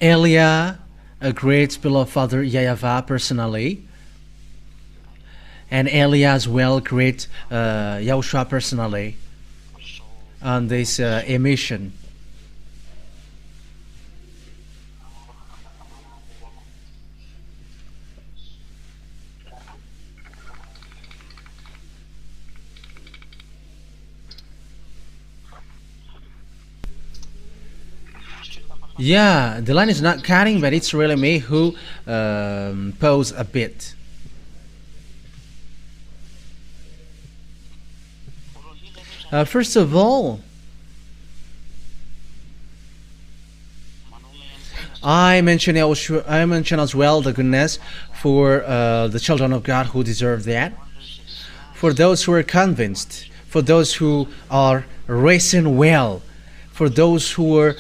Elia, a great beloved father YAHVAH personally, and Elia as well, great YAHOSHUAH personally, on this emission. Yeah, the line is not cutting, but it's really me who pose a bit. First of all, I mentioned as well the goodness for the children of God who deserve that. For those who are convinced, for those who are racing well, for those who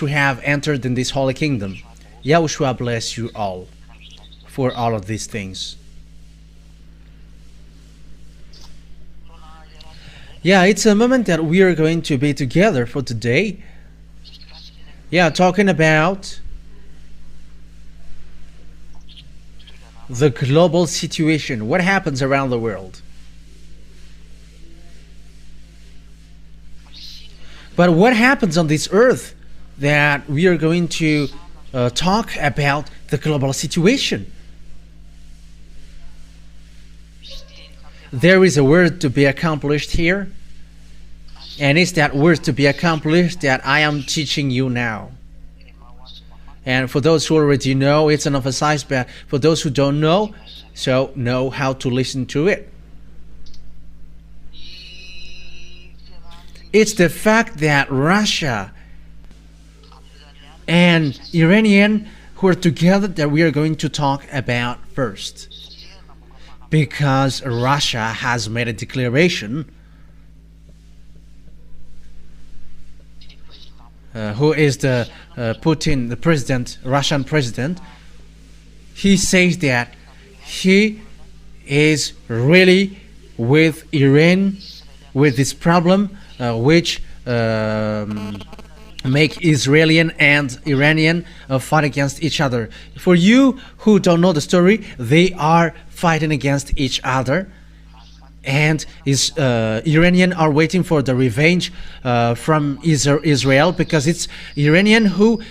have entered in this holy kingdom. YAHOSHUAH bless you all for all of these things. Yeah, it's a moment that we are going to be together for today. Yeah, talking about the global situation, what happens around the world. But what happens on this earth that we are going to talk about the global situation? There is a word to be accomplished here, and it's that word to be accomplished that I am teaching you now. And for those who already know, it's an emphasized, but for those who don't know, so know how to listen to it. It's the fact that Russia and Iranian who are together that we are going to talk about first. Because Russia has made a declaration. Who is the Putin, the president, Russian president? He says that he is really with Iran, with this problem, which make Israeli and Iranian fight against each other. For you who don't know the story, they are fighting against each other, and Iranian are waiting for the revenge from Israel, because it's Iranian who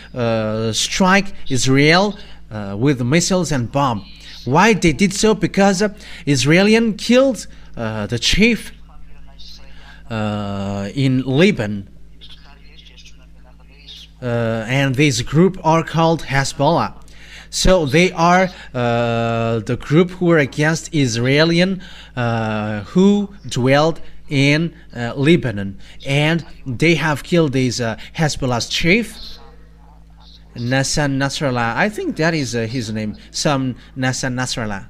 strike Israel with missiles and bomb. Why they did so? Because Israeli killed the chief in Lebanon, and this group are called Hezbollah. So they are the group who are against Israeli who dwelled in Lebanon, and they have killed this Hezbollah's chief, Nassan Nasrallah. I think that is his name, some Nassan Nasrallah.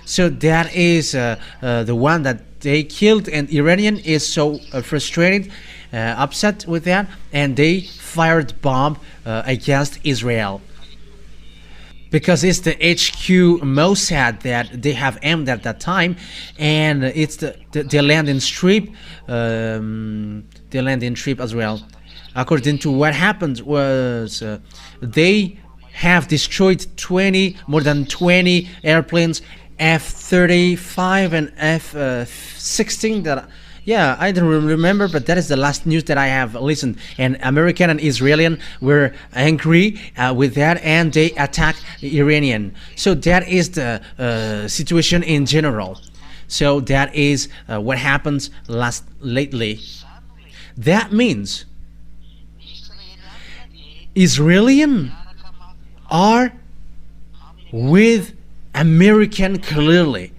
So that is the one that they killed, and Iranian is so frustrated, upset with that, and they fired bomb against Israel. Because it's the HQ Mossad that they have aimed at that time, and it's the landing strip, as well. According to what happened was they have destroyed more than 20 airplanes, F-35 and F-16 that. Yeah, I don't remember, but that is the last news that I have listened. And American and Israeli were angry with that, and they attacked Iranian. So that is the situation in general. So that is what happens lately. That means Israeli are with American clearly.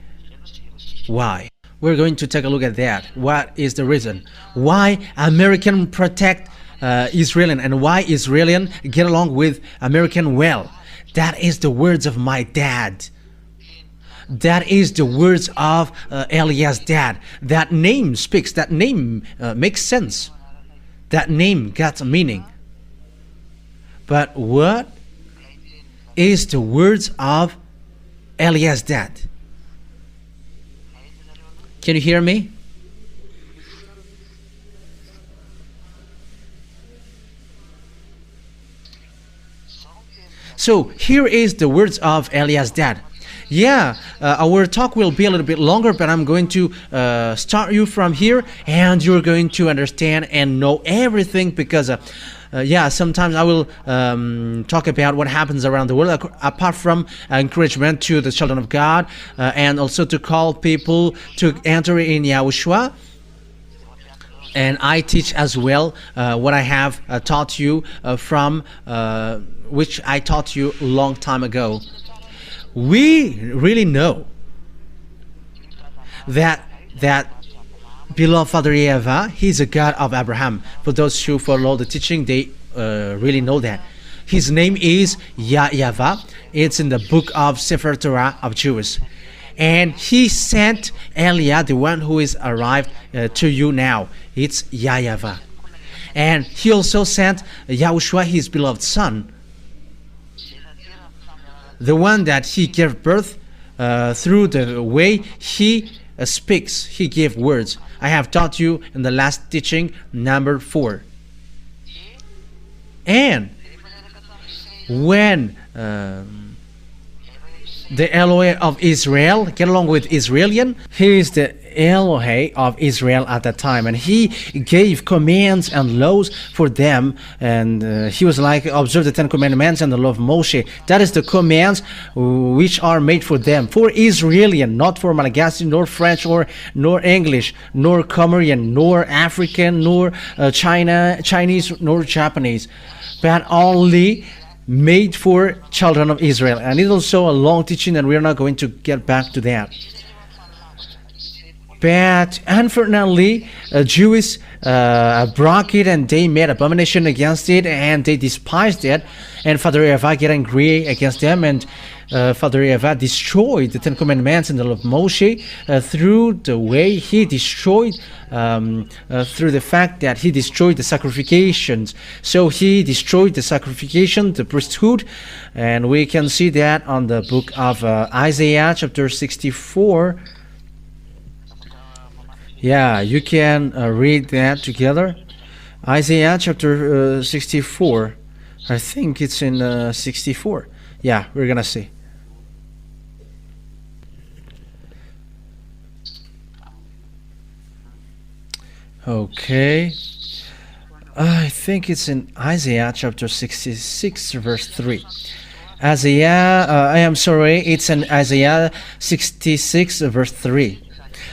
Why? We're going to take a look at that. What is the reason? Why American protect Israeli, and why Israeli get along with American well? That is the words of my dad. That is the words of Elias' dad. That name speaks. That name makes sense. That name got a meaning. But what is the words of Elias' dad? Can you hear me? So here is the words of Eliah's dad. Yeah, our talk will be a little bit longer, but I'm going to start you from here, and you're going to understand and know everything, because yeah, sometimes I will talk about what happens around the world, apart from encouragement to the children of God, and also to call people to enter in YAHOSHUAH. And I teach as well what I have taught you from which I taught you a long time ago. We really know that beloved Father YAHVAH, he's a God of Abraham. For those who follow the teaching, they really know that. His name is YAHVAH. It's in the book of Sefer Torah of Jews. And he sent Eliah, the one who is arrived to you now. It's YAHVAH. And he also sent YAHOSHUAH, his beloved son, the one that he gave birth through the way he speaks. He gave words. I have taught you in the last teaching, number 4. And when the Elohe of Israel, get along with Israelian, he is the Elohe of Israel at that time, and he gave commands and laws for them, and he was like, observe the 10 commandments and the law of Moshe. That is the commands which are made for them, for Israelian, not for Malagasy, nor French, nor English, nor Comorian, nor African, nor Chinese, nor Japanese, but only made for children of Israel. And it's also a long teaching, and we're not going to get back to that. But unfortunately, Jews broke it, and they made abomination against it, and they despised it. And Father YAHVAH get angry against them, and Father YAHVAH destroyed the 10 commandments and the law of Moshe through the way he destroyed, through the fact that he destroyed the sacrifications. So he destroyed the sacrification, the priesthood, and we can see that on the book of Isaiah chapter 64. Yeah, you can read that together. Isaiah chapter 64. I think it's in 64. Yeah, we're gonna see. Okay. I think it's in Isaiah chapter 66 verse 3. It's in Isaiah 66 verse 3.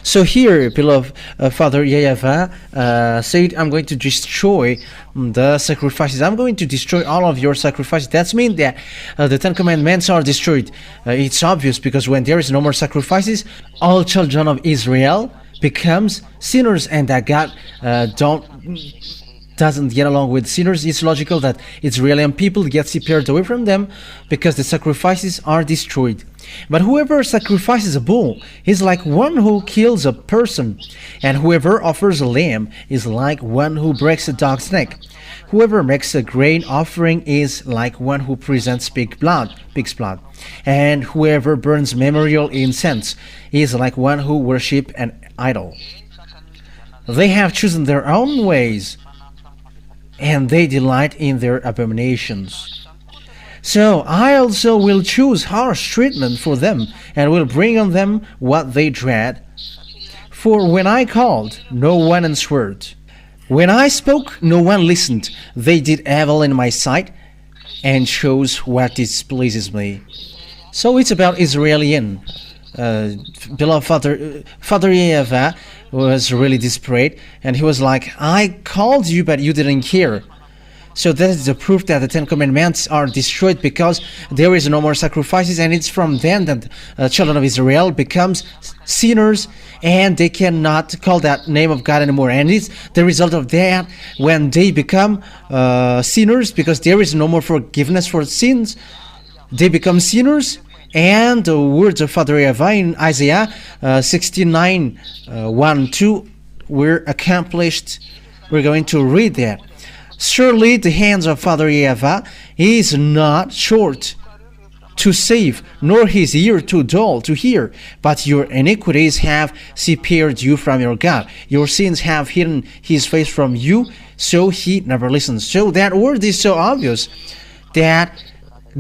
So here, beloved Father YAHVAH said, I'm going to destroy the sacrifices. I'm going to destroy all of your sacrifices. That means that the 10 commandments are destroyed. It's obvious, because when there is no more sacrifices, all children of Israel becomes sinners, and that God doesn't get along with sinners. It's logical that Israeli people get separated away from them, because the sacrifices are destroyed. But whoever sacrifices a bull is like one who kills a person, and whoever offers a lamb is like one who breaks a dog's neck. Whoever makes a grain offering is like one who presents pig's blood, and whoever burns memorial incense is like one who worships an idol. They have chosen their own ways, and they delight in their abominations. So I also will choose harsh treatment for them, and will bring on them what they dread. For when I called, no one answered. When I spoke, no one listened. They did evil in my sight, and chose what displeases me. So it's about Israelian. Beloved Father YAHVAH was really desperate, and he was like, I called you, but you didn't hear. So that is the proof that the 10 commandments are destroyed, because there is no more sacrifices, and it's from then that children of Israel becomes sinners, and they cannot call that name of God anymore. And it's the result of that, when they become sinners, because there is no more forgiveness for sins, they become sinners. And the words of Father YAHVAH in Isaiah 69 1-2 were accomplished. We're going to read that. Surely the hands of Father YAHVAH is not short to save, nor his ear too dull to hear, but your iniquities have separated you from your God. Your sins have hidden his face from you, so he never listens. So that word is so obvious that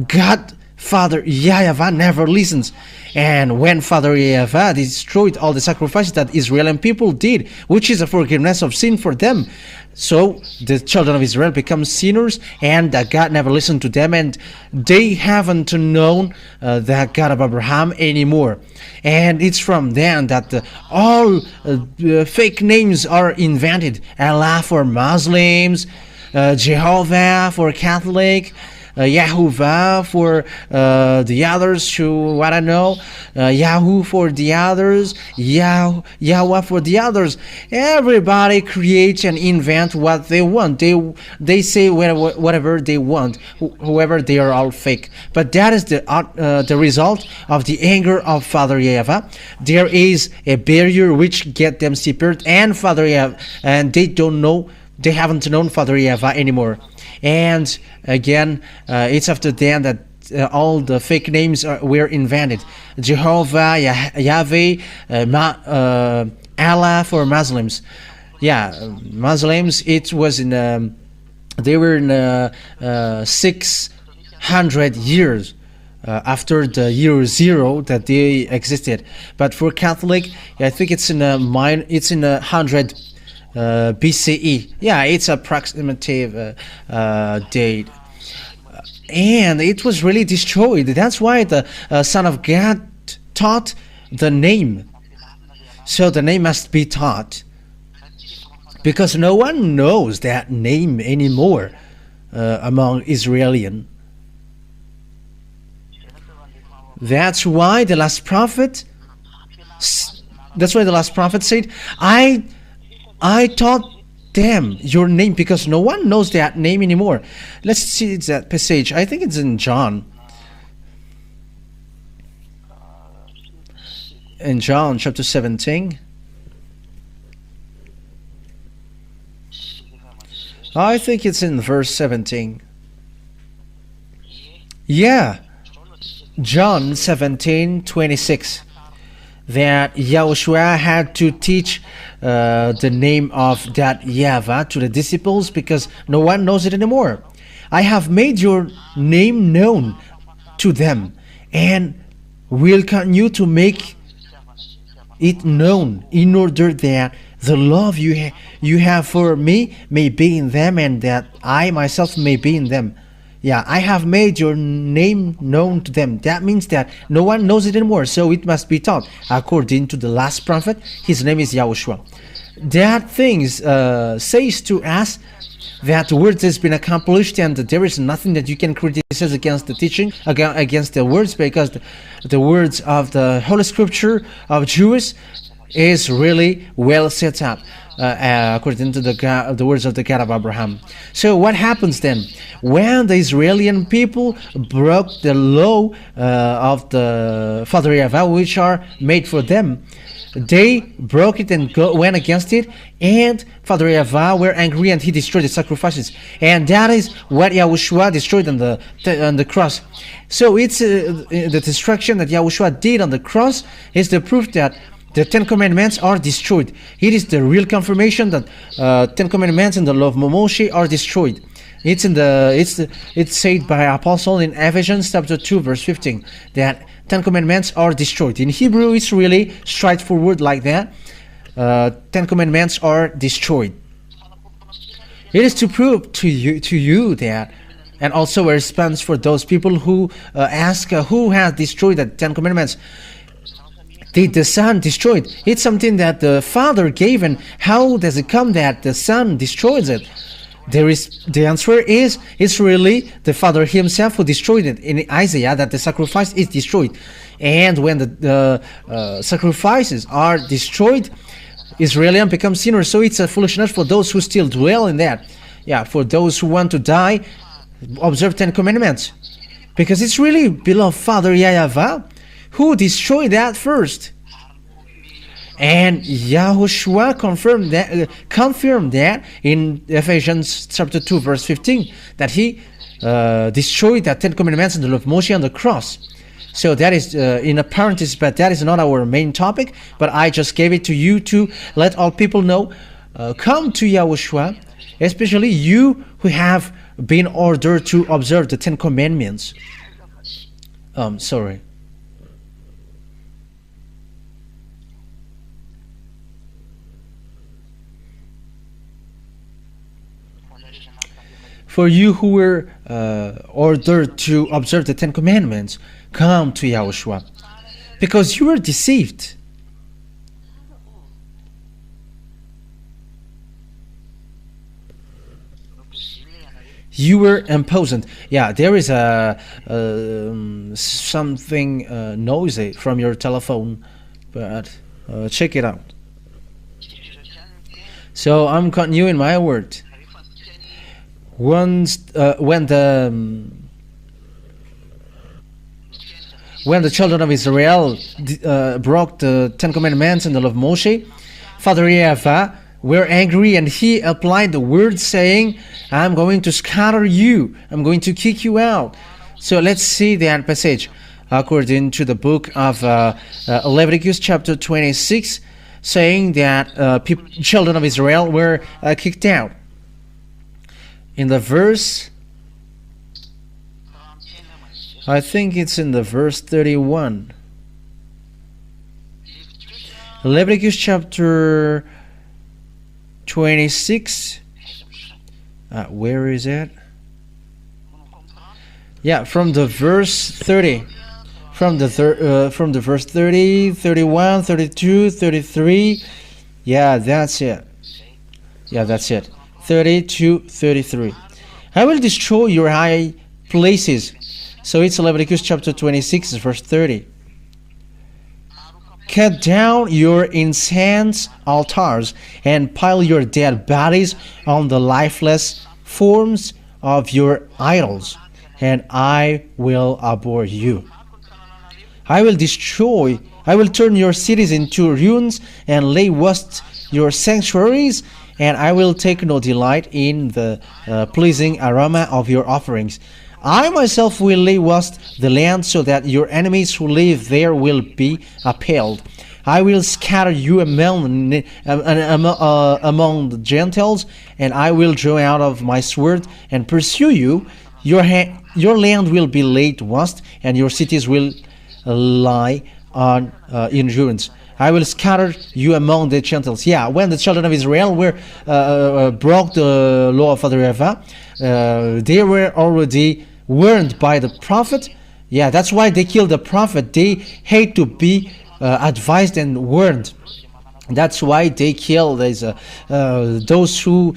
God Father YAHVAH never listens. And when Father YAHVAH destroyed all the sacrifices that Israeli people did, which is a forgiveness of sin for them, so the children of Israel become sinners, and God never listened to them, and they haven't known the God of Abraham anymore. And it's from then that all fake names are invented. Allah for Muslims, Jehovah for Catholic, YAHVAH for the others who I don't know, Yahoo for the others, Yahweh for the others. Everybody creates and invent what they want. They say whatever they want, whoever. They are all fake. But that is the result of the anger of Father YAHVAH. There is a barrier which get them separated, and Father YAHVAH, and they haven't known Father YAHVAH anymore. And again, it's after then that all the fake names were invented. Jehovah, Yahweh, Allah for Muslims. Yeah, Muslims. It was in they were in 600 years after the year 0 that they existed. But for Catholic, I think it's in 100. BCE. Yeah, it's approximative date, and it was really destroyed. That's why the Son of God taught the name. So the name must be taught, because no one knows that name anymore among Israelian. That's why the last prophet. That's why the last prophet said, I taught them your name, because no one knows that name anymore. Let's see that passage. I think it's in John. In John chapter 17. I think it's in verse 17. Yeah. John 17:26. That YAHOSHUAH had to teach the name of that YAHVAH to the disciples, because no one knows it anymore. I have made your name known to them, and will continue to make it known, in order that the love you have for me may be in them, and that I myself may be in them. Yeah, I have made your name known to them. That means that no one knows it anymore, so it must be taught. According to the last prophet, his name is YAHOSHUAH. That thing says to us that the words has been accomplished, and that there is nothing that you can criticize against the teaching, against the words, because the words of the Holy Scripture of Jews is really well set up. According to the words of the God of Abraham. So what happens then? When the Israeli people broke the law of the Father YAHVAH, which are made for them, they broke it and went against it, and Father YAHVAH were angry, and he destroyed the sacrifices. And that is what YAHOSHUAH destroyed on the cross. So it's the destruction that YAHOSHUAH did on the cross is the proof that the 10 Commandments are destroyed. It is the real confirmation that 10 Commandments and the law of Moshe are destroyed. It's said by Apostle in Ephesians chapter 2 verse 15 that 10 Commandments are destroyed. In Hebrew, it's really straightforward like that. 10 Commandments are destroyed. It is to prove to you that, and also a response for those people who ask who has destroyed the 10 Commandments. Did the Son destroy it? It's something that the Father gave, and how does it come that the Son destroys it? The answer is, it's really the Father himself who destroyed it. In Isaiah, that the sacrifice is destroyed. And when the sacrifices are destroyed, Israelians become sinners. So it's a foolishness for those who still dwell in that. Yeah, for those who want to die, observe 10 Commandments. Because it's really beloved Father YAHVAH who destroyed that first. And YAHOSHUAH confirmed that in Ephesians chapter 2 verse 15, that he destroyed that 10 Commandments and the law of Moshe on the cross. So that is in a parenthesis, but that is not our main topic, but I just gave it to you to let all people know. Come to YAHOSHUAH, especially you who have been ordered to observe the 10 Commandments. Sorry. For you who were ordered to observe the Ten Commandments, come to Yahushua, because you were deceived. You were imprisoned. Yeah, there is a something noisy from your telephone, but check it out. So I'm continuing my word. Once when the children of Israel broke the Ten Commandments and the law of Moshe, Father YAHVAH were angry, and he applied the word saying, I'm going to scatter you, I'm going to kick you out. So let's see that passage according to the book of Leviticus chapter 26, saying that children of Israel were kicked out. In the verse, I think it's in the verse 31. Leviticus chapter 26. Where is it? Yeah, from the verse 30. From the verse 30, 31, 32, 33. Yeah, that's it. 30 to 33. I will destroy your high places. So it's Leviticus chapter 26, verse 30. Cut down your incense altars and pile your dead bodies on the lifeless forms of your idols, and I will abhor you. I will turn your cities into ruins and lay waste your sanctuaries, and I will take no delight in the pleasing aroma of your offerings. I myself will lay waste the land so that your enemies who live there will be appalled. I will scatter you among the Gentiles, and I will draw out of my sword and pursue you. Your land will be laid waste, and your cities will lie in ruins. I will scatter you among the Gentiles. Yeah, when the children of Israel were broke the law of Father YAHVAH, they were already warned by the prophet. Yeah, that's why they killed the prophet. They hate to be advised and warned. That's why they kill those who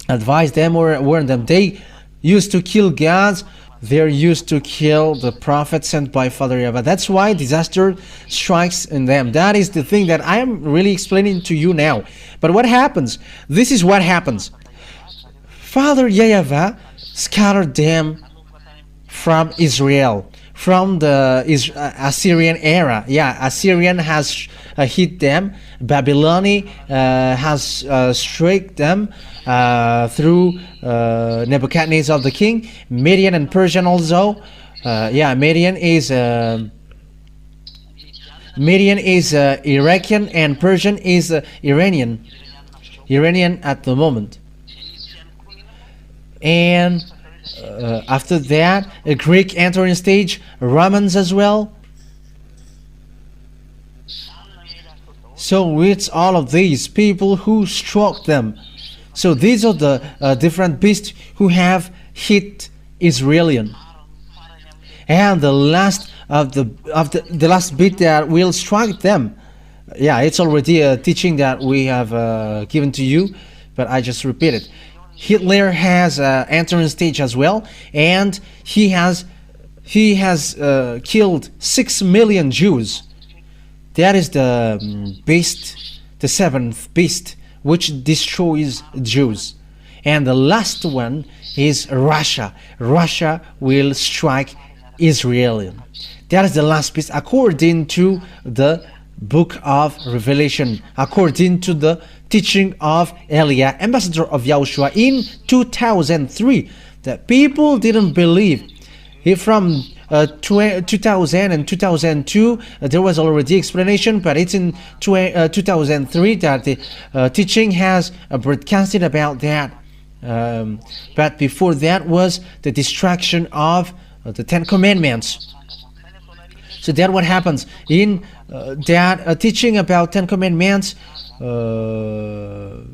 advise them or warn them. They used to kill gods. They're used to kill the prophet sent by Father YAHVAH. That's why disaster strikes in them. That is the thing that I am really explaining to you now. But what happens? This is what happens. Father YAHVAH scattered them from Israel, from the Assyrian era. Yeah, Assyrian has hit them. Babylon has struck them through Nebuchadnezzar the king. Median and Persian also. Median is Iraqian, and Persian is Iranian. Iranian at the moment. And after that, a Greek entering stage, Romans as well. So it's all of these people who struck them. So these are the different beasts who have hit Israelian. And the last of the last bit that will strike them. Yeah, it's already a teaching that we have given to you, but I just repeat it. Hitler has entering stage as well, and he has killed 6 million Jews. That is the beast, the seventh beast, which destroys Jews. And the last one is Russia. Russia will strike Israel. That is the last beast according to the book of Revelation, according to the teaching of Elia, ambassador of Yahushua in 2003. The people didn't believe. From 2000 and 2002 there was already explanation, but it's in 2003 that the teaching has broadcasted about that. But before that was the destruction of the Ten Commandments. So that what happens in that teaching about Ten Commandments. The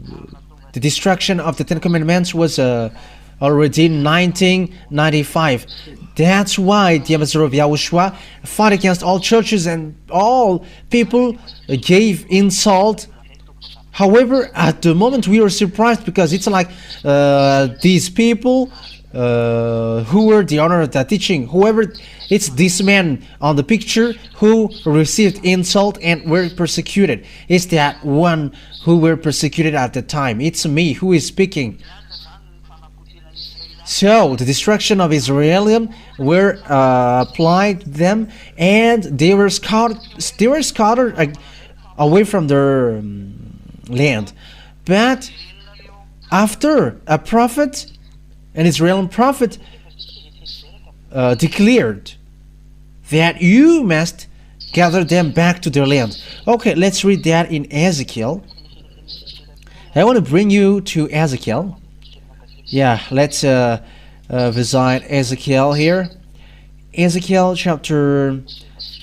destruction of the Ten Commandments was already in 1995. That's why the ambassador of Yahushua fought against all churches and all people gave insult. However, at the moment we were surprised because it's like these people who were the honor of that teaching, whoever, it's this man on the picture who received insult and were persecuted. It's that one who were persecuted at the time. It's me who is speaking. So the destruction of Israel were applied to them, and they were scattered away from their land. But after a prophet, an Israeli prophet, declared that you must gather them back to their land. Okay, let's read that in Ezekiel. I want to bring you to Ezekiel. Yeah, let's visit Ezekiel here. Ezekiel chapter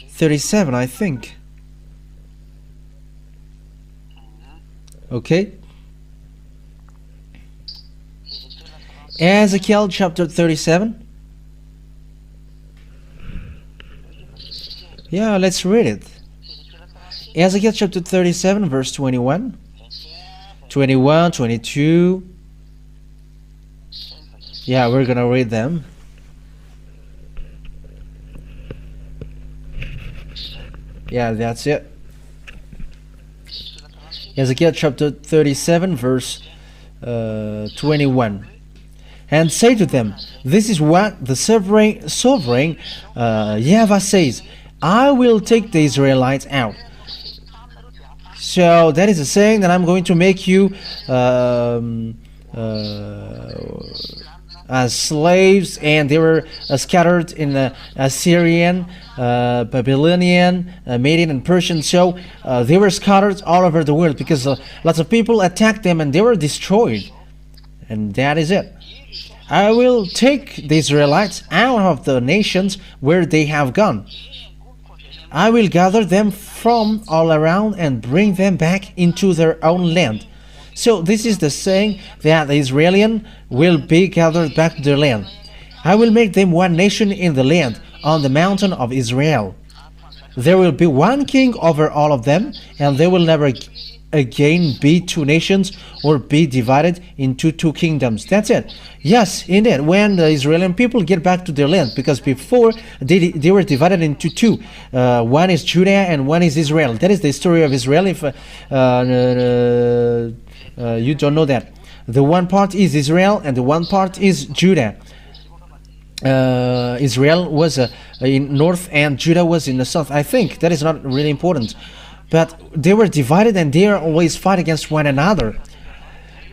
37, I think. Okay. Ezekiel chapter 37. Yeah, let's read it. Ezekiel chapter 37, verse 21. 21, 22. Yeah, we're gonna read them. Yeah, that's it. Ezekiel chapter 37, verse 21. And say to them, this is what the sovereign YAHVAH says, I will take the Israelites out. So that is a saying that I'm going to make you as slaves, and they were scattered in Assyrian, Babylonian, Median, and Persian. So they were scattered all over the world because lots of people attacked them and they were destroyed. And that is it. I will take the Israelites out of the nations where they have gone. I will gather them from all around and bring them back into their own land. So this is the saying that the Israelites will be gathered back to their land. I will make them one nation in the land, on the mountain of Israel. There will be one king over all of them, and they will never again be two nations or be divided into two kingdoms. That's it. Yes, indeed, when the Israeli people get back to their land, because before they were divided into two. One is Judah and one is Israel. That is the story of Israel. If you don't know that, the one part is Israel and the one part is Judah. Israel was in north and Judah was in the south. I think that is not really important, but they were divided and they are always fight against one another.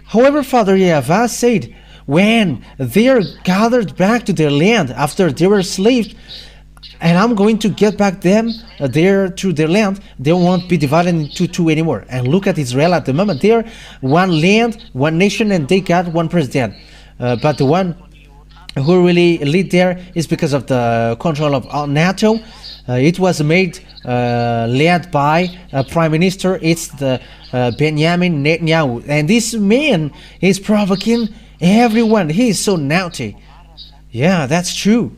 However, Father YAHVAH said, when they are gathered back to their land after they were slaves, and I'm going to get back them there to their land, they won't be divided into two anymore. And look at Israel at the moment. They are one land, one nation, and they got one president. But the one who really lead there is because of the control of NATO. It was made led by a prime minister. It's the Benjamin Netanyahu, and this man is provoking everyone. He is so naughty. Yeah, that's true.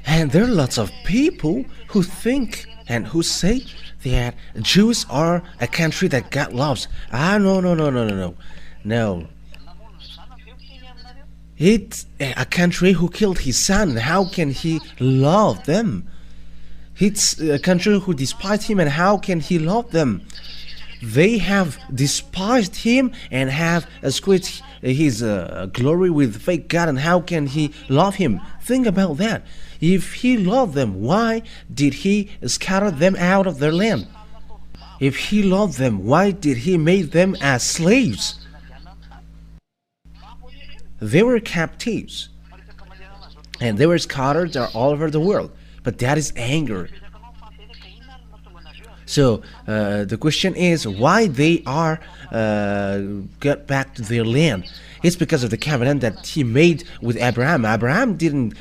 And there are lots of people who think and who say that Jews are a country that God loves. No. It's a country who killed his son. How can he love them? It's a country who despised him, and how can he love them? They have despised him and have squeezed his glory with fake God, and how can he love him? Think about that. If he loved them, why did he scatter them out of their land? If he loved them, why did he make them as slaves? They were captives, and they were scattered all over the world. But that is anger. So the question is why they are get back to their land. It's because of the covenant that he made with Abraham. Abraham didn't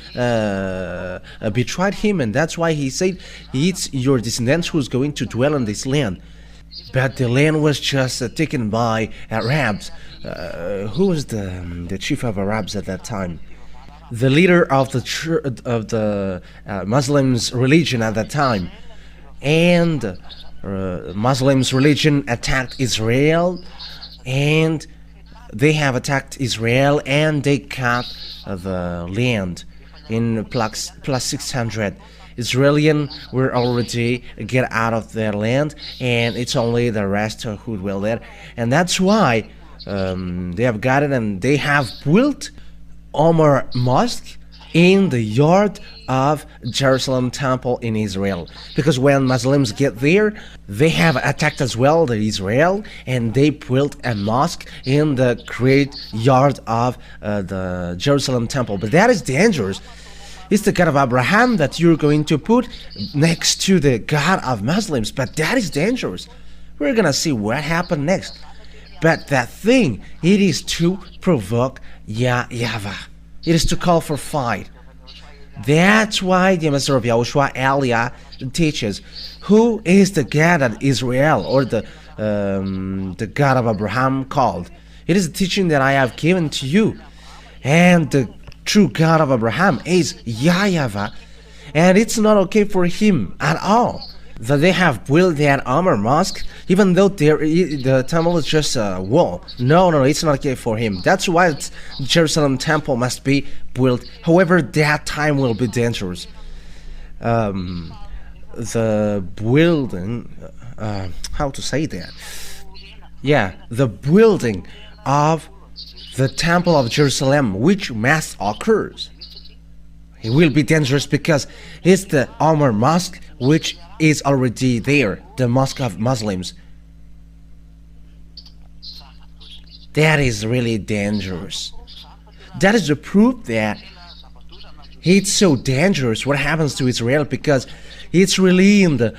betray him, and that's why he said it's your descendants who's going to dwell on this land. But the land was just taken by Arabs. Who was the chief of Arabs at that time? The leader of the Muslims religion at that time. And Muslims religion attacked Israel, and they have attacked Israel, and they cut the land in plus 600. Israelis were already get out of their land, and it's only the rest who dwell there, and that's why they have got it, and they have built Omar Mosque in the yard of Jerusalem temple in Israel, because when Muslims get there, they have attacked as well the Israel, and they built a mosque in the great yard of the Jerusalem temple. But that is dangerous. It's the God of Abraham that you're going to put next to the God of Muslims, but that is dangerous. We're gonna see what happened next. But that thing, it is to provoke YAHVAH. It is to call for fight. That's why the Master of Yahushua Elia teaches who is the God of Israel, or the God of Abraham called. It is a teaching that I have given to you, and the true God of Abraham is YAHVAH, and it's not okay for him at all that they have built that Omar Mosque, even though the temple is just a wall. No, it's not okay for him. That's why the Jerusalem temple must be built. However, that time will be dangerous. The building, how to say that? Yeah, the building of the temple of Jerusalem, which must occurs, it will be dangerous because it's the Omar Mosque, which is already there, the mosque of Muslims. That is really dangerous. That is the proof that it's so dangerous what happens to Israel, because it's really in the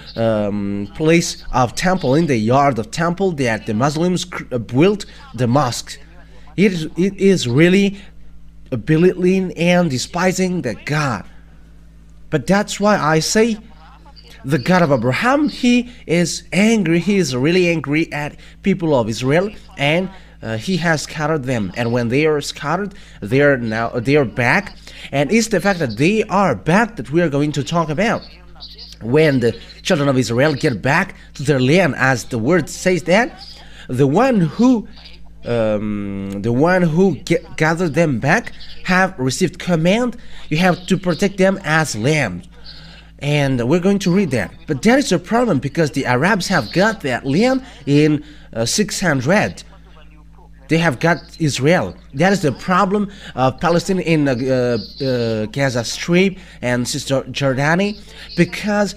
place of temple, in the yard of temple, that the Muslims built the mosque. It is really belittling and despising the God. But that's why I say the God of Abraham, he is angry. He is really angry at people of Israel, and he has scattered them. And when they are scattered, they are back. And it's the fact that they are back that we are going to talk about. When the children of Israel get back to their land, as the word says that, the one who gathered them back have received command. You have to protect them as lambs. And we're going to read that. But that is a problem, because the Arabs have got that land in 600. They have got Israel. That is the problem of Palestine in Gaza Strip and Cisjordania, because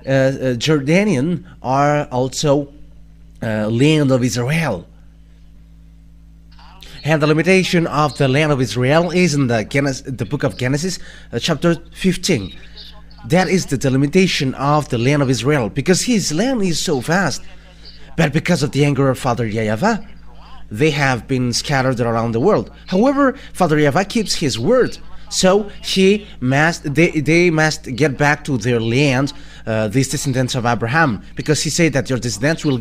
Jordanian are also land of Israel. And the limitation of the land of Israel is in the book of Genesis, chapter 15. That is the delimitation of the land of Israel, because his land is so vast. But because of the anger of Father YAHVAH, they have been scattered around the world. However, Father YAHVAH keeps his word, so they must get back to their land, these descendants of Abraham, because he said that your descendants will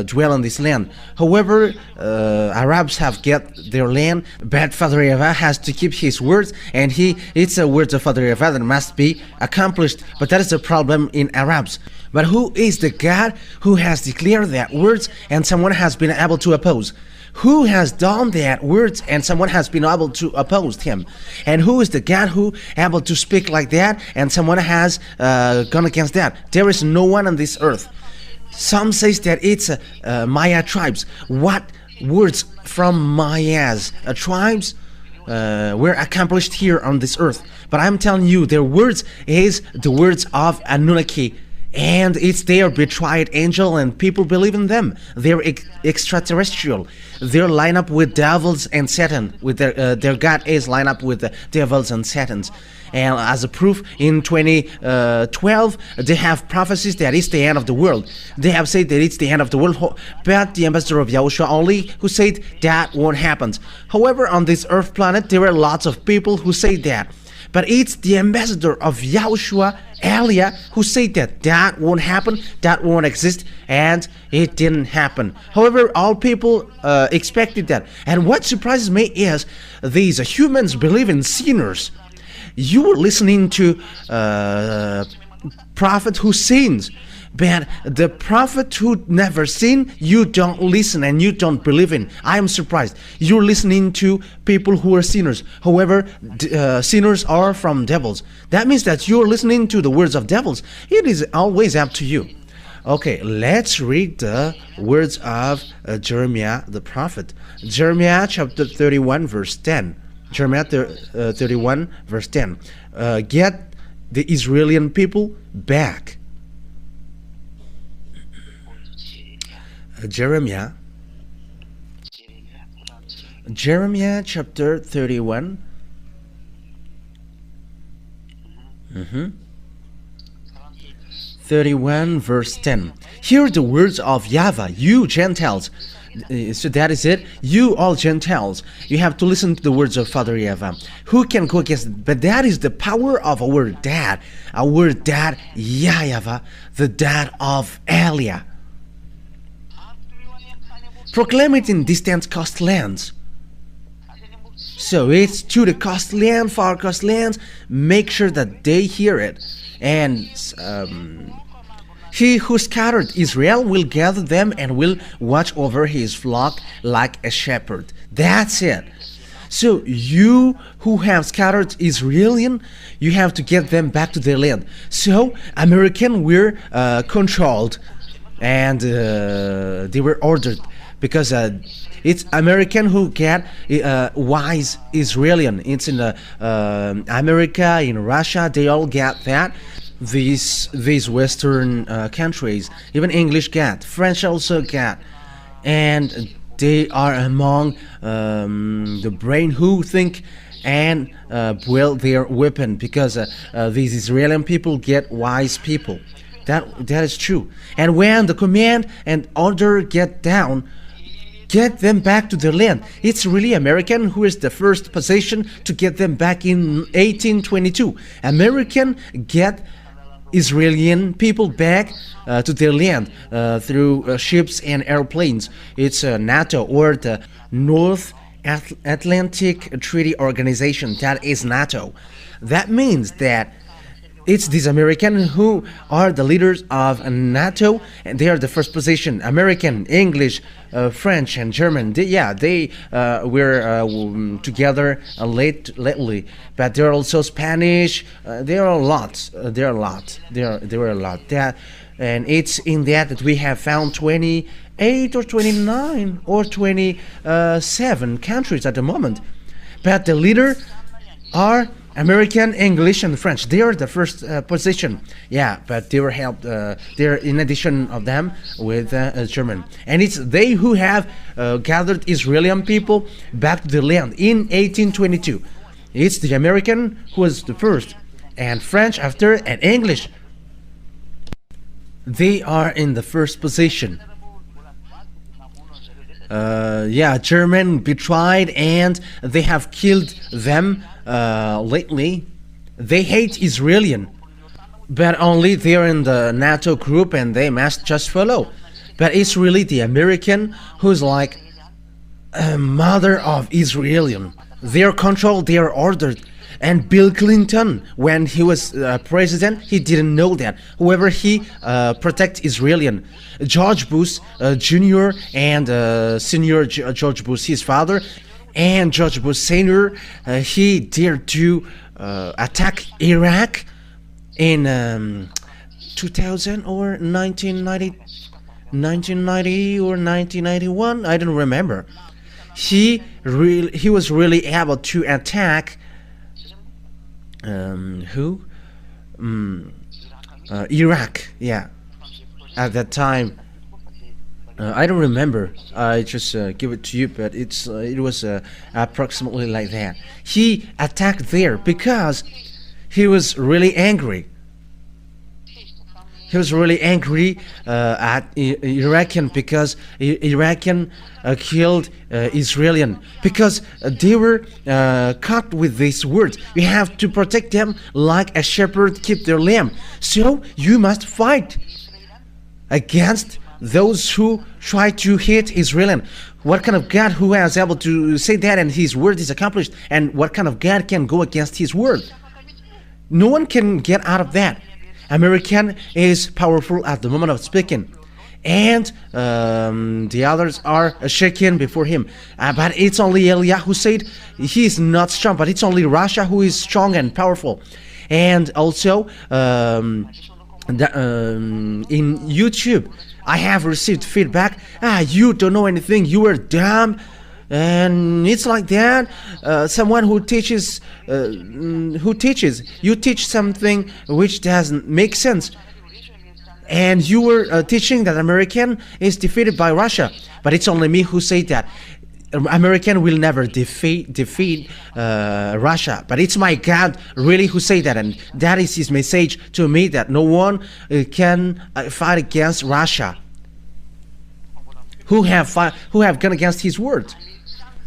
dwell on this land. However, Arabs have get their land, but Father YAHVAH has to keep his words, and it's a word of Father YAHVAH that must be accomplished. But that is the problem in Arabs. But who is the God who has declared that words and someone has been able to oppose? Who has done that words and someone has been able to oppose him? And who is the God who able to speak like that and someone has gone against that? There is no one on this earth. Some says that it's Maya tribes. What words from Maya's tribes were accomplished here on this earth? But I'm telling you, their words is the words of Anunnaki. And it's their betrayed angel, and people believe in them. They're extraterrestrial. They're lined up with devils and Satan. With their God is lined up with the devils and Satans. And as a proof, in 2012, they have prophecies that it's the end of the world. They have said that it's the end of the world, but the ambassador of Yahushua only who said that won't happen. However, on this earth planet, there are lots of people who say that. But it's the ambassador of Yahushua, Elia, who said that that won't happen, that won't exist, and it didn't happen. However, all people expected that. And what surprises me is these humans believe in sinners. You were listening to prophet who sins, but the prophet who never sinned, you don't listen and you don't believe in. I am surprised. You're listening to people who are sinners. However, sinners are from devils. That means that you're listening to the words of devils. It is always up to you. Okay, let's read the words of Jeremiah the prophet. Jeremiah chapter 31 verse 10. Jeremiah 31 verse 10. Get the Israeli people back. Jeremiah chapter 31. 31 verse 10. Hear the words of YAHVAH, you Gentiles. So that is it. You all Gentiles, you have to listen to the words of Father YAHVAH. Who can go against it? But that is the power of our dad YAHVAH, the dad of Elia. Proclaim it in distant coast lands. So it's to the coast land, far coast lands. Make sure that they hear it. And he who scattered Israel will gather them and will watch over his flock like a shepherd. That's it. So you who have scattered Israelian, you have to get them back to their land. So American were controlled and they were ordered. Because it's American who get wise Israelian. It's in America, in Russia, they all get that. These Western countries, even English get, French also get, and they are among the brain who think and wield their weapon. Because these Israeli people get wise people. That is true. And when the command and order get down, get them back to their land. It's really American who is the first position to get them back in 1822. American get Israeli people back to their land through ships and airplanes. It's NATO, or the North Atlantic Treaty Organization. That is NATO. That means that it's these Americans who are the leaders of NATO, and they are the first position. American, English, French, and German. They were together lately, but there are also Spanish. There are a lot. There were a lot. And it's in that we have found 28 or 29 or 27 countries at the moment. But the leader are American, English, and French. They are the first position. Yeah, but they were helped. They're in addition of them with German, and it's they who have gathered Israeli people back to the land in 1822. It's the American who was the first, and French after, and English. They are in the first position. German betrayed, and they have killed them lately. They hate Israelian, but only they're in the NATO group and they must just follow. But it's really the American who's like a mother of Israelian. They're controlled, they're ordered. And Bill Clinton, when he was president, he didn't know that. However, he protect Israelian. George Bush Jr. and Senior George Bush, his father, and George Bush Senior, he dared to attack Iraq in 2000 or 1990 or 1991. I don't remember. He was really able to attack. Iraq, yeah. At that time, I don't remember. I just give it to you, but it was approximately like that. He attacked there because he was really angry. He was really angry at Iraqi because Iraqi killed Israeli because they were caught with these words. You have to protect them like a shepherd keep their lamb. So you must fight against those who try to hate Israel. What kind of God who is able to say that and his word is accomplished? And what kind of God can go against his word? No one can get out of that. American is powerful at the moment of speaking, and the others are shaken before him. But it's only Elia who said he is not strong, but it's only Russia who is strong and powerful. And also in YouTube, I have received feedback. You don't know anything. You are dumb. And it's like that. Someone who teaches, you teach something which doesn't make sense. And you were teaching that American is defeated by Russia, but it's only me who say that. American will never defeat Russia, but it's my God really who say that, and that is his message to me, that no one can fight against Russia. Who have gone against his word.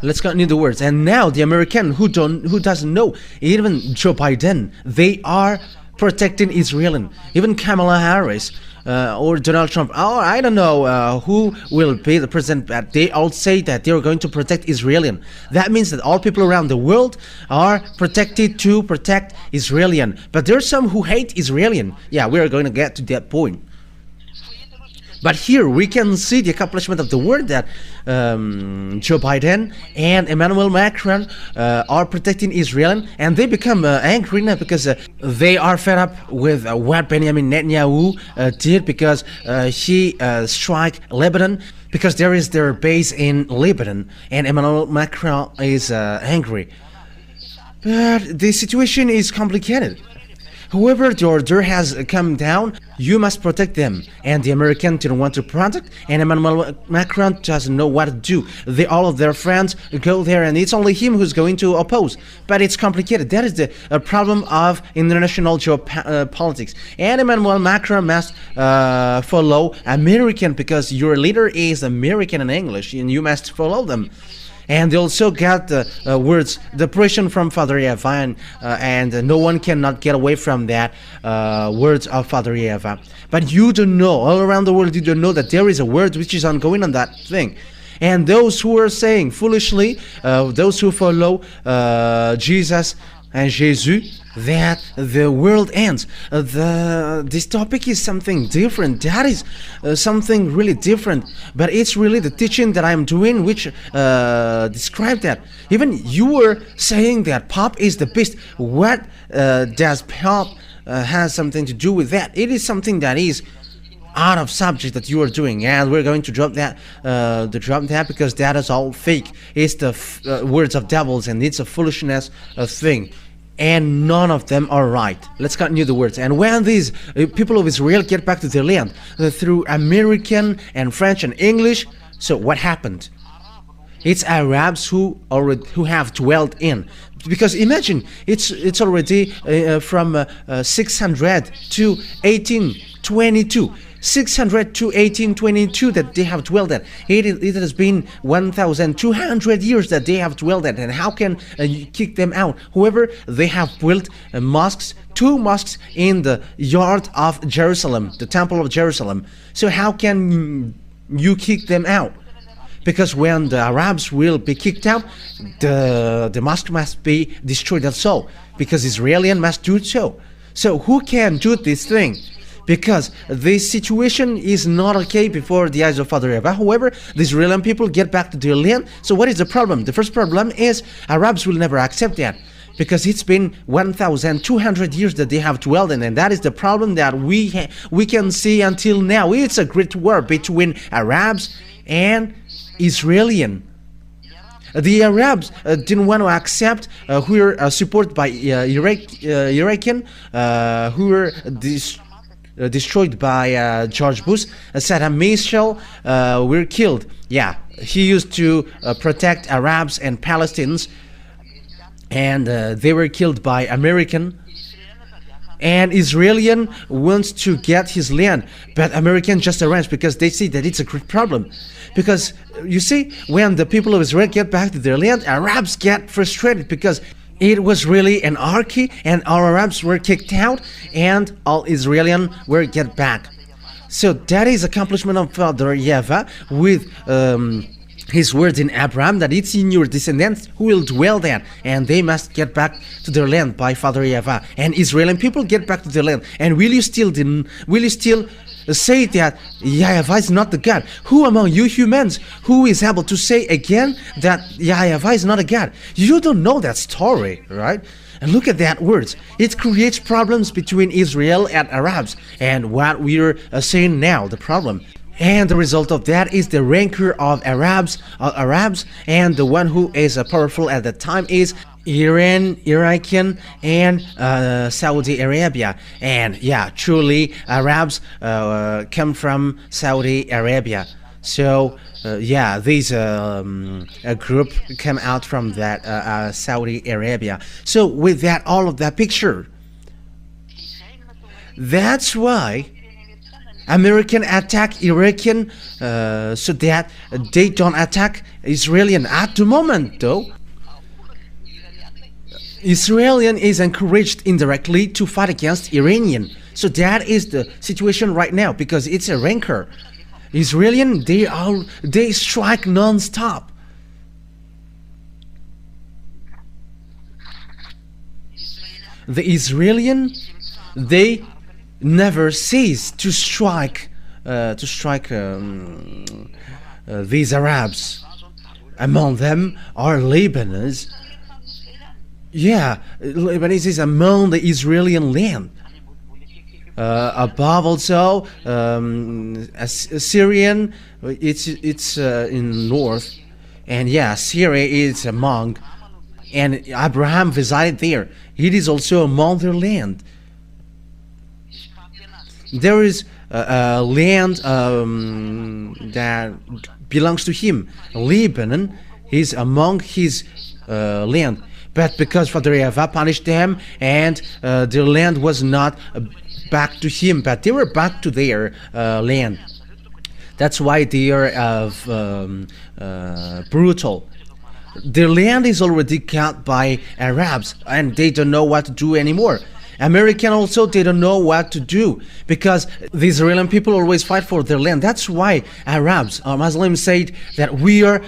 Let's continue the words. And now the American who doesn't know, even Joe Biden, they are protecting Israel. Even Kamala Harris or Donald Trump, or I don't know who will be the president, but they all say that they are going to protect Israel. That means that all people around the world are protected to protect Israel. But there are some who hate Israel. Yeah, we are going to get to that point. But here we can see the accomplishment of the word that Joe Biden and Emmanuel Macron are protecting Israel, and they become angry now because they are fed up with what Benjamin Netanyahu did, because he struck Lebanon, because there is their base in Lebanon, and Emmanuel Macron is angry. But the situation is complicated. However, the order has come down. You must protect them, and the American didn't want to protect, and Emmanuel Macron doesn't know what to do. All of their friends go there, and it's only him who's going to oppose. But it's complicated. That is the problem of international geopolitics. And Emmanuel Macron must follow American, because your leader is American in English, and you must follow them. And they also got the words, the pressure from Father YAHVAH, and no one cannot get away from that words of Father YAHVAH. But you don't know, all around the world, you don't know that there is a word which is ongoing on that thing. And those who are saying foolishly, those who follow Jesus and Jesus, that the world ends. This topic is something different. That is something really different. But it's really the teaching that I'm doing which describe that. Even you were saying that Pop is the best. What does Pop has something to do with that? It is something that is out of subject that you are doing, and we're going to drop that because that is all fake. It's the words of devils, and it's a foolishness thing, and none of them are right. Let's continue the words. And when these people of Israel get back to their land through American and French and English, so what happened? It's Arabs who have dwelt in. Because imagine, it's already from 600 to 1822. 600 to 1822 that they have dwelled at. It has been 1,200 years that they have dwelled at. And how can you kick them out? However, they have built mosques, 2 mosques in the yard of Jerusalem, the Temple of Jerusalem. So how can you kick them out? Because when the Arabs will be kicked out, the mosque must be destroyed also, because Israelis must do so. So who can do this thing? Because this situation is not okay before the eyes of Father YAHVAH. However, the Israeli people get back to their land. So what is the problem? The first problem is Arabs will never accept that, because it's been 1,200 years that they have dwelled in, and that is the problem that we can see until now. It's a great war between Arabs and Israeli. The Arabs didn't want to accept who were supported by Iraqi, who were destroyed by George Bush. Saddam Hussein were killed. Yeah, he used to protect Arabs and Palestinians, and they were killed by American. and Israelian wants to get his land, but American just arrange because they see that it's a great problem. Because you see, when the people of Israel get back to their land, Arabs get frustrated because it was really an anarchy, and all Arabs were kicked out, and all Israelian were get back. So that is accomplishment of Father YAHVAH with his words in Abraham, that it's in your descendants who will dwell there, and they must get back to their land by Father YAHVAH. And Israeli people get back to their land. And will you still say that YAHVAH is not the God? Who among you humans who is able to say again that YAHVAH is not a God? You don't know that story, right? And look at that words. It creates problems between Israel and Arabs, and what we're saying now, the problem. And the result of that is the rancor of Arabs, and the one who is powerful at the time is Iran, Iraq, and Saudi Arabia. And yeah, truly Arabs come from Saudi Arabia. So yeah, this group came out from that Saudi Arabia. So with that, all of that picture, that's why American attack Iraqi so that they don't attack Israelian. At the moment though, Israelian is encouraged indirectly to fight against Iranian. So that is the situation right now, because it's a rancor. Israelian, they strike non-stop. The Israelian, they never cease to strike these Arabs. Among them are Lebanese. Yeah, Lebanese is among the Israeli land. Above also Syrian, it's in north, and yeah, Syria is among, and Abraham resided there. It is also among their land. There is land that belongs to him. Lebanon is among his land. But because Father YAHVAH punished them, and their land was not back to him, but they were back to their land. That's why they are brutal. Their land is already cut by Arabs, and they don't know what to do anymore. American also, they don't know what to do, because the Israeli people always fight for their land. That's why Arabs or Muslims say that we are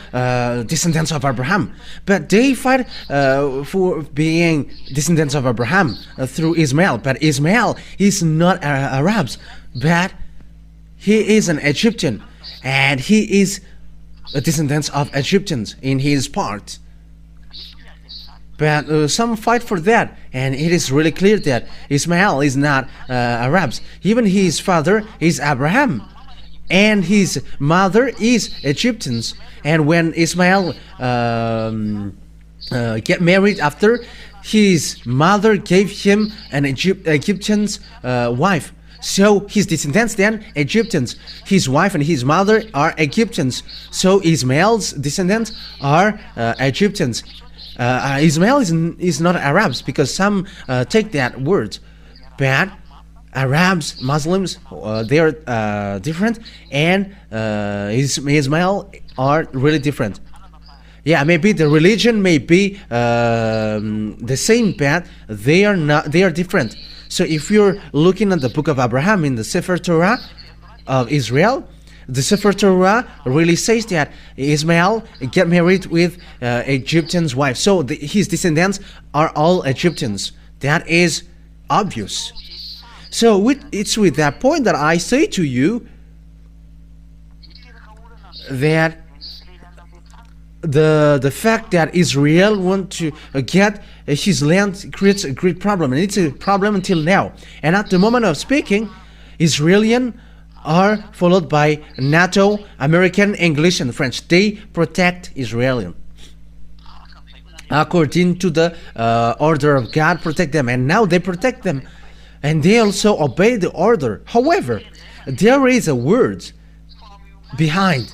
descendants of Abraham, but they fight for being descendants of Abraham through Ismail. But Ismail is not Arabs, but he is an Egyptian, and he is a descendant of Egyptians in his part. But some fight for that, and it is really clear that Ismail is not Arabs. Even his father is Abraham, and his mother is Egyptians. And when Ismail get married after, his mother gave him an Egyptian's wife. So his descendants then Egyptians. His wife and his mother are Egyptians. So Ismail's descendants are Egyptians. Ismail is not Arabs, because some take that word, but Arabs, Muslims, they are different, and Ismail are really different. Yeah, maybe the religion may be the same, but they are not. They are different. So if you're looking at the book of Abraham in the Sefer Torah of Israel, the Sefer Torah really says that Ismail get married with Egyptian's wife. So his descendants are all Egyptians. That is obvious. So it's with that point that I say to you that the fact that Israel want to get his land creates a great problem, and it's a problem until now. And at the moment of speaking, Israelian are followed by NATO, American, English, and French. They protect Israel. According to the order of God, protect them. And now they protect them. And they also obey the order. However, there is a word behind.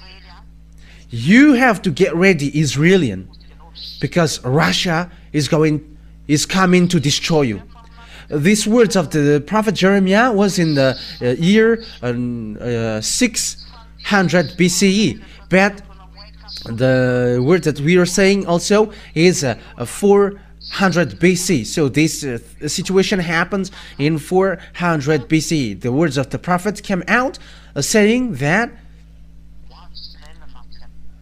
You have to get ready, Israelian, because Russia is coming to destroy you. these words of the prophet Jeremiah was in the year 600 BCE, but the word that we are saying also is 400 BC. So this situation happens in 400 BC. The words of the prophet came out saying that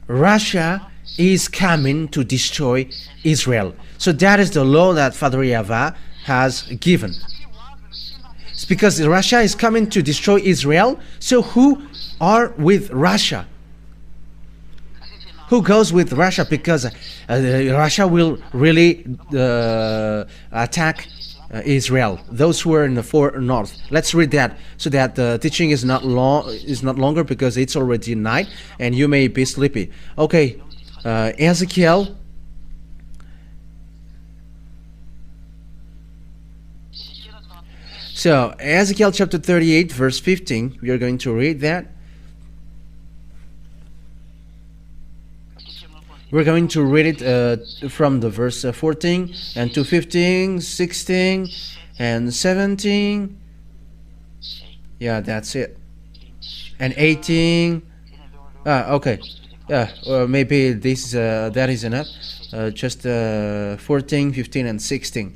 Russia is coming to destroy Israel. So that is the law that Father YAHVAH has given. It's because Russia is coming to destroy Israel. So who are with Russia? Who goes with Russia? Because Russia will really attack Israel. Those who are in the far north. Let's read that so that the teaching is not longer, because it's already night and you may be sleepy. Okay, Ezekiel. So Ezekiel chapter 38 verse 15. We are going to read that. We're going to read it from the verse 14 and to 15, 16 and 17. Yeah, that's it. And 18. Okay. Maybe this that is enough. Just 14, 15 and 16.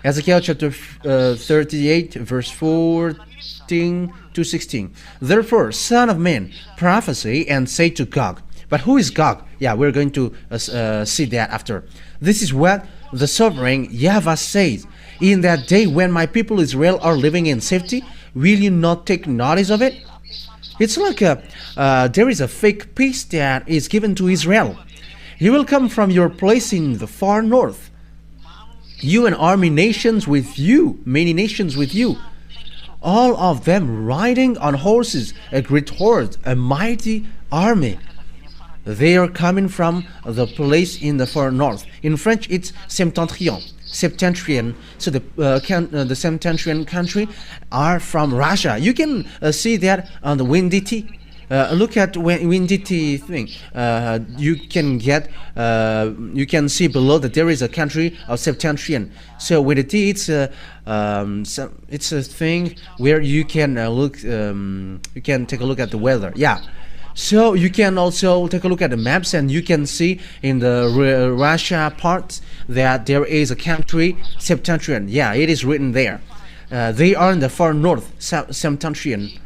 Ezekiel chapter 38 verse 14 to 16. Therefore, son of man, prophesy and say to Gog. But who is Gog? Yeah, we're going to see that after. This is what the sovereign YAHVAH says. In that day when my people Israel are living in safety, will you not take notice of it? It's like there is a fake peace that is given to Israel. You will come from your place in the far north, you and army nations with you, many nations with you, all of them riding on horses, a great horde, a mighty army. They are coming from the place in the far north. In French, it's septentrion. So the septentrion country are from Russia. You can see that on the Windy. Look at Windy thing. You can see below that there is a country of septentrion. So Windy, it's a thing where you can look. You can take a look at the weather. Yeah. So you can also take a look at the maps, and you can see in the Russia part that there is a country septentrion. Yeah, it is written there. They are in the far north, septentrion.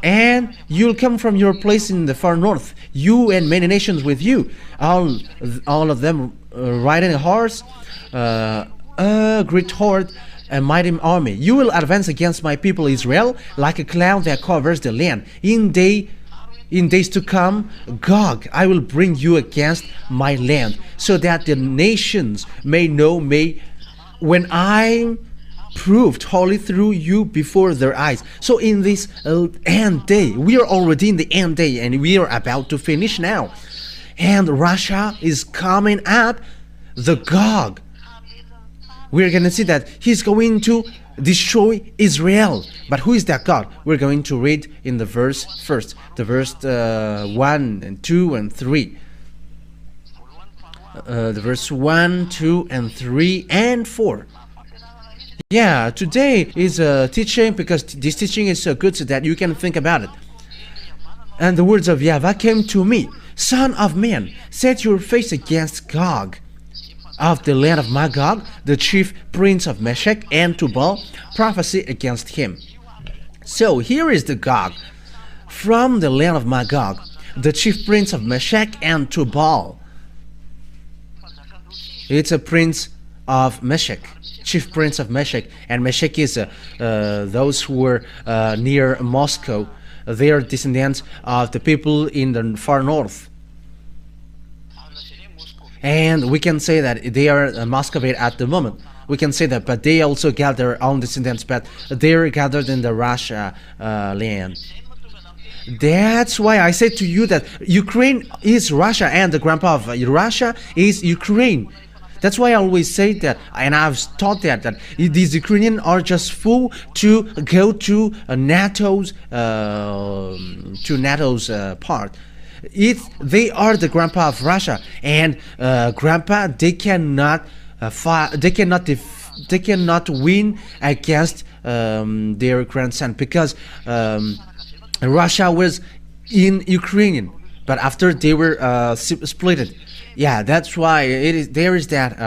And you'll come from your place in the far north, you and many nations with you, all of them riding a horse, a great horde, a mighty army. You will advance against my people Israel like a cloud that covers the land. In days to come, Gog, I will bring you against my land, so that the nations may know me when I proved holy through you before their eyes. So in this end day, we are already in the end day, and we are about to finish now. And Russia is coming up, the Gog. We're going to see that he's going to destroy Israel. But who is that God? We're going to read in the verse first, the verse 1 and 2 and 3. The verse 1, 2 and 3 and 4. Yeah, today is a teaching, because this teaching is so good so that you can think about it. And the words of YAHVAH came to me. Son of man, set your face against Gog of the land of Magog, the chief prince of Meshech and Tubal, prophesy against him. So here is the Gog from the land of Magog, the chief prince of Meshech and Tubal. It's a prince of Meshech, chief prince of Meshech, and Meshech is those who were near Moscow. They are descendants of the people in the far north. And we can say that they are Muscovite at the moment. We can say that, but they also got their own descendants, but they're gathered in the Russia land. That's why I said to you that Ukraine is Russia, and the grandpa of Russia is Ukraine. That's why I always say that, and I've taught that these Ukrainians are just full to go to NATO's part. They are the grandpa of Russia, and grandpa, they cannot cannot win against their grandson, because Russia was in Ukraine, but after they were split. Yeah, that's why there is that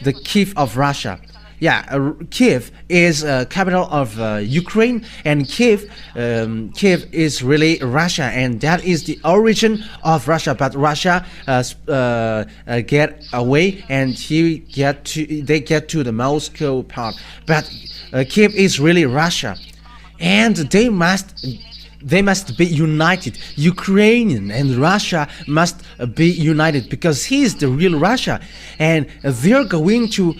the Kiev of Russia. Yeah, Kiev is capital of Ukraine, and Kiev is really Russia, and that is the origin of Russia. But Russia get away, and they get to the Moscow part. But Kiev is really Russia, and they must be united. Ukraine and Russia must be united, because he is the real Russia, and they're going to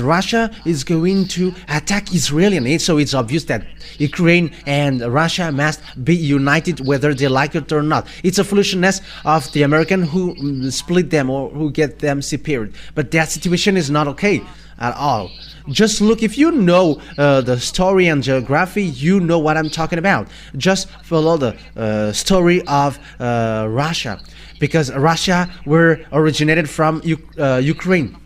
Russia is going to attack Israel. So it's obvious that Ukraine and Russia must be united, whether they like it or not. It's a foolishness of the American who split them or who get them separated. But that situation is not okay at all. Just look, if you know the story and geography, you know what I'm talking about. Just follow the story of Russia, because Russia were originated from Ukraine.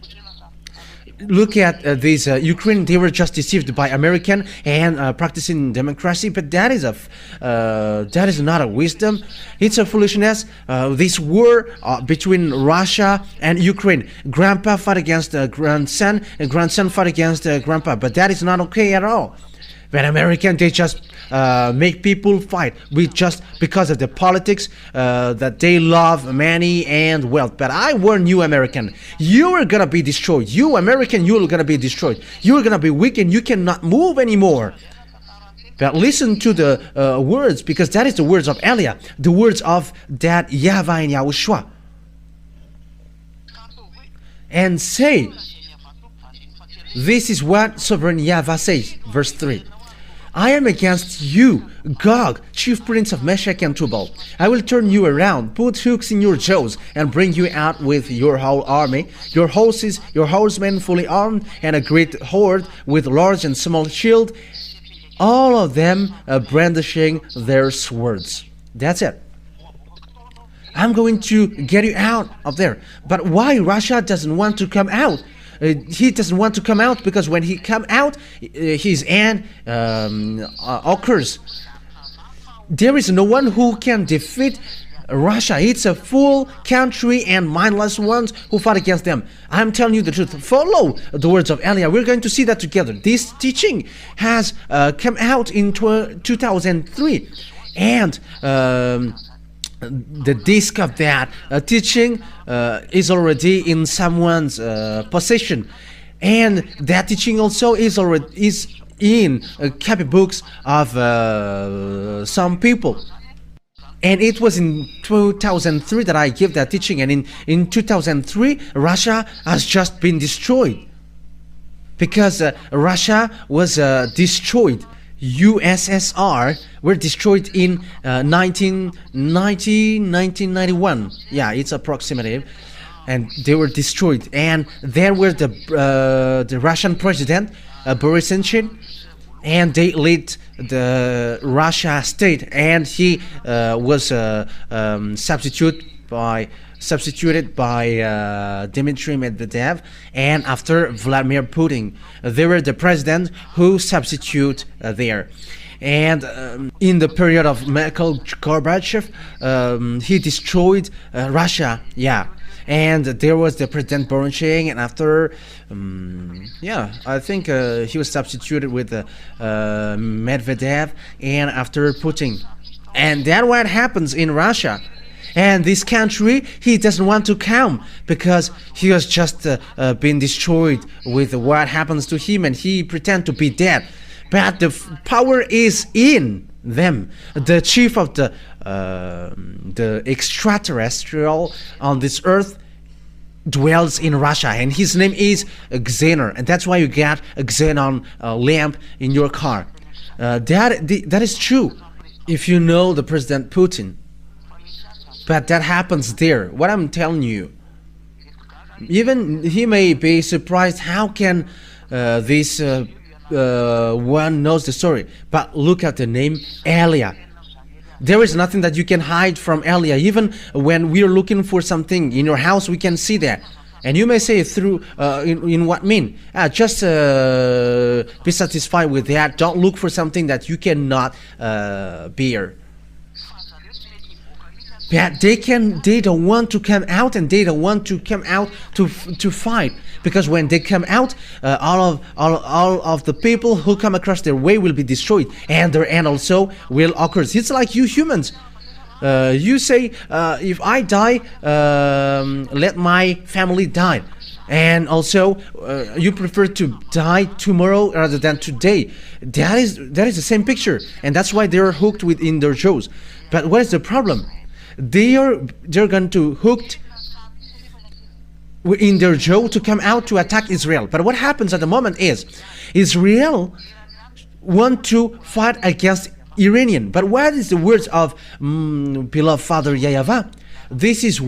Look at these Ukraine. They were just deceived by American and practicing democracy, but that is not a wisdom. It's a foolishness. This war between Russia and Ukraine. Grandpa fought against grandson, and grandson fought against grandpa, but that is not okay at all. When American, they just make people fight just because of the politics, that they love money and wealth. But I warn you, American, you are gonna be destroyed. You American, you are gonna be destroyed. You are gonna be weak and you cannot move anymore. But listen to the words, because that is the words of Eliah, the words of that YAHVAH and YAHOSHUAH, and say, this is what sovereign YAHVAH says, verse 3. I am against you, Gog, chief prince of Meshach and Tubal. I will turn you around, put hooks in your jaws, and bring you out with your whole army, your horses, your horsemen fully armed, and a great horde with large and small shield, all of them brandishing their swords. That's it. I'm going to get you out of there. But why Russia doesn't want to come out? He doesn't want to come out, because when he come out, his end occurs. There is no one who can defeat Russia. It's a full country and mindless ones who fought against them. I'm telling you the truth. Follow the words of Eliah. We're going to see that together. This teaching has come out in 2003, and the disc of that teaching is already in someone's possession, and that teaching also is in copybooks of some people. And it was in 2003 that I gave that teaching, and in 2003 Russia has just been destroyed, because Russia was destroyed. USSR were destroyed in 1991. Yeah, it's approximative, and they were destroyed. And there were the Russian president Boris Yeltsin, and they lead the Russia state, and he was substituted by Dmitry Medvedev, and after Vladimir Putin. They were the president who substitute there. And in the period of Mikhail Gorbachev, he destroyed Russia. Yeah. And there was the President Borucheng, and after, I think he was substituted with Medvedev, and after Putin. And that's what happens in Russia. And this country, he doesn't want to come, because he has just been destroyed with what happens to him, and he pretend to be dead. But the power is in them. The chief of the extraterrestrial on this earth dwells in Russia, and his name is Xenon, and that's why you get a Xenon lamp in your car. That is true if you know the President Putin. But that happens there. What I'm telling you, even he may be surprised, how can this one knows the story. But look at the name Eliah. There is nothing that you can hide from Eliah. Even when we are looking for something in your house, we can see that. And you may say through in what mean? Just be satisfied with that. Don't look for something that you cannot bear. But they don't want to come out, and they don't want to come out to fight, because when they come out, all of the people who come across their way will be destroyed, and their end also will occur. It's like you humans. You say, if I die, let my family die. And also, you prefer to die tomorrow rather than today. That is the same picture, and that's why they're hooked within their shows. But what is the problem? They're going to hooked in their jaw to come out to attack Israel. But what happens at the moment is Israel want to fight against Iranian. But what is the words of beloved Father YAHVAH? This is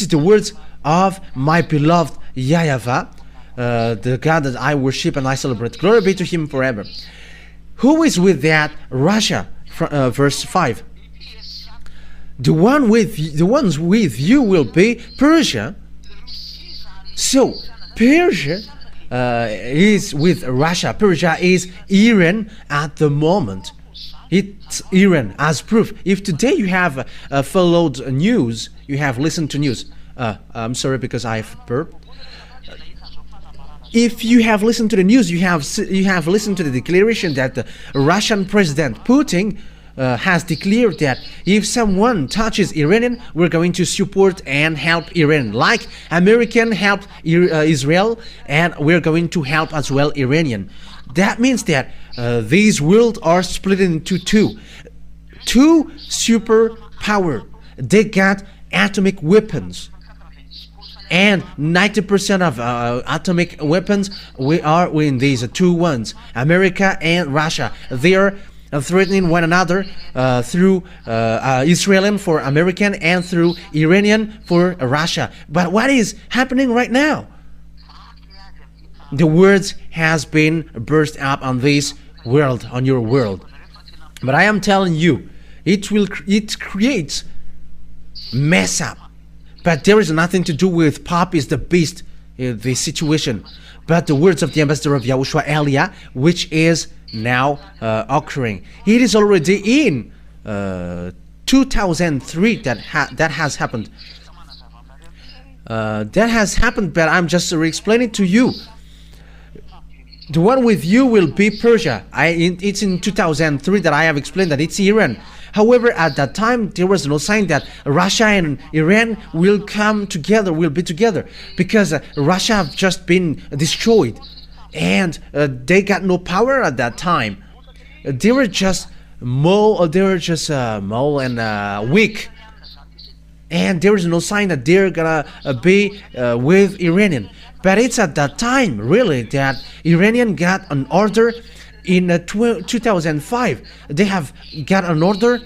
the words of my beloved YAHVAH, the God that I worship and I celebrate. Glory be to Him forever. Who is with that? Russia. Verse 5. The ones with you will be Persia. So Persia is with Russia. Persia is Iran at the moment. It's Iran as proof. If today you have followed news, you have listened to news. I'm sorry because I've burped. If you have listened to the news, you have listened to the declaration that the Russian President Putin has declared that if someone touches Iranian, we're going to support and help Iran, like American helped Israel, and we're going to help as well Iranian. That means that these worlds are split into two superpower. They got atomic weapons, and 90% of atomic weapons are in these two ones, America and Russia. They are threatening one another through Israeli for American and through Iranian for Russia. But what is happening right now? The words has been burst up on this world, on your world. But I am telling you, it creates mess up. But there is nothing to do with Pop is the beast, the situation. But the words of the ambassador of YAHOSHUAH Elia, which is now occurring. It is already in 2003 that has happened. That has happened, but I'm just explaining to you. The one with you will be Persia. It's in 2003 that I have explained that it's Iran. However, at that time, there was no sign that Russia and Iran will come together, will be together, because Russia have just been destroyed, and they got no power at that time. They were just mole and weak, and there is no sign that they're gonna be with Iranian. But it's at that time, really, that Iranian got an order in 2005. They have got an order,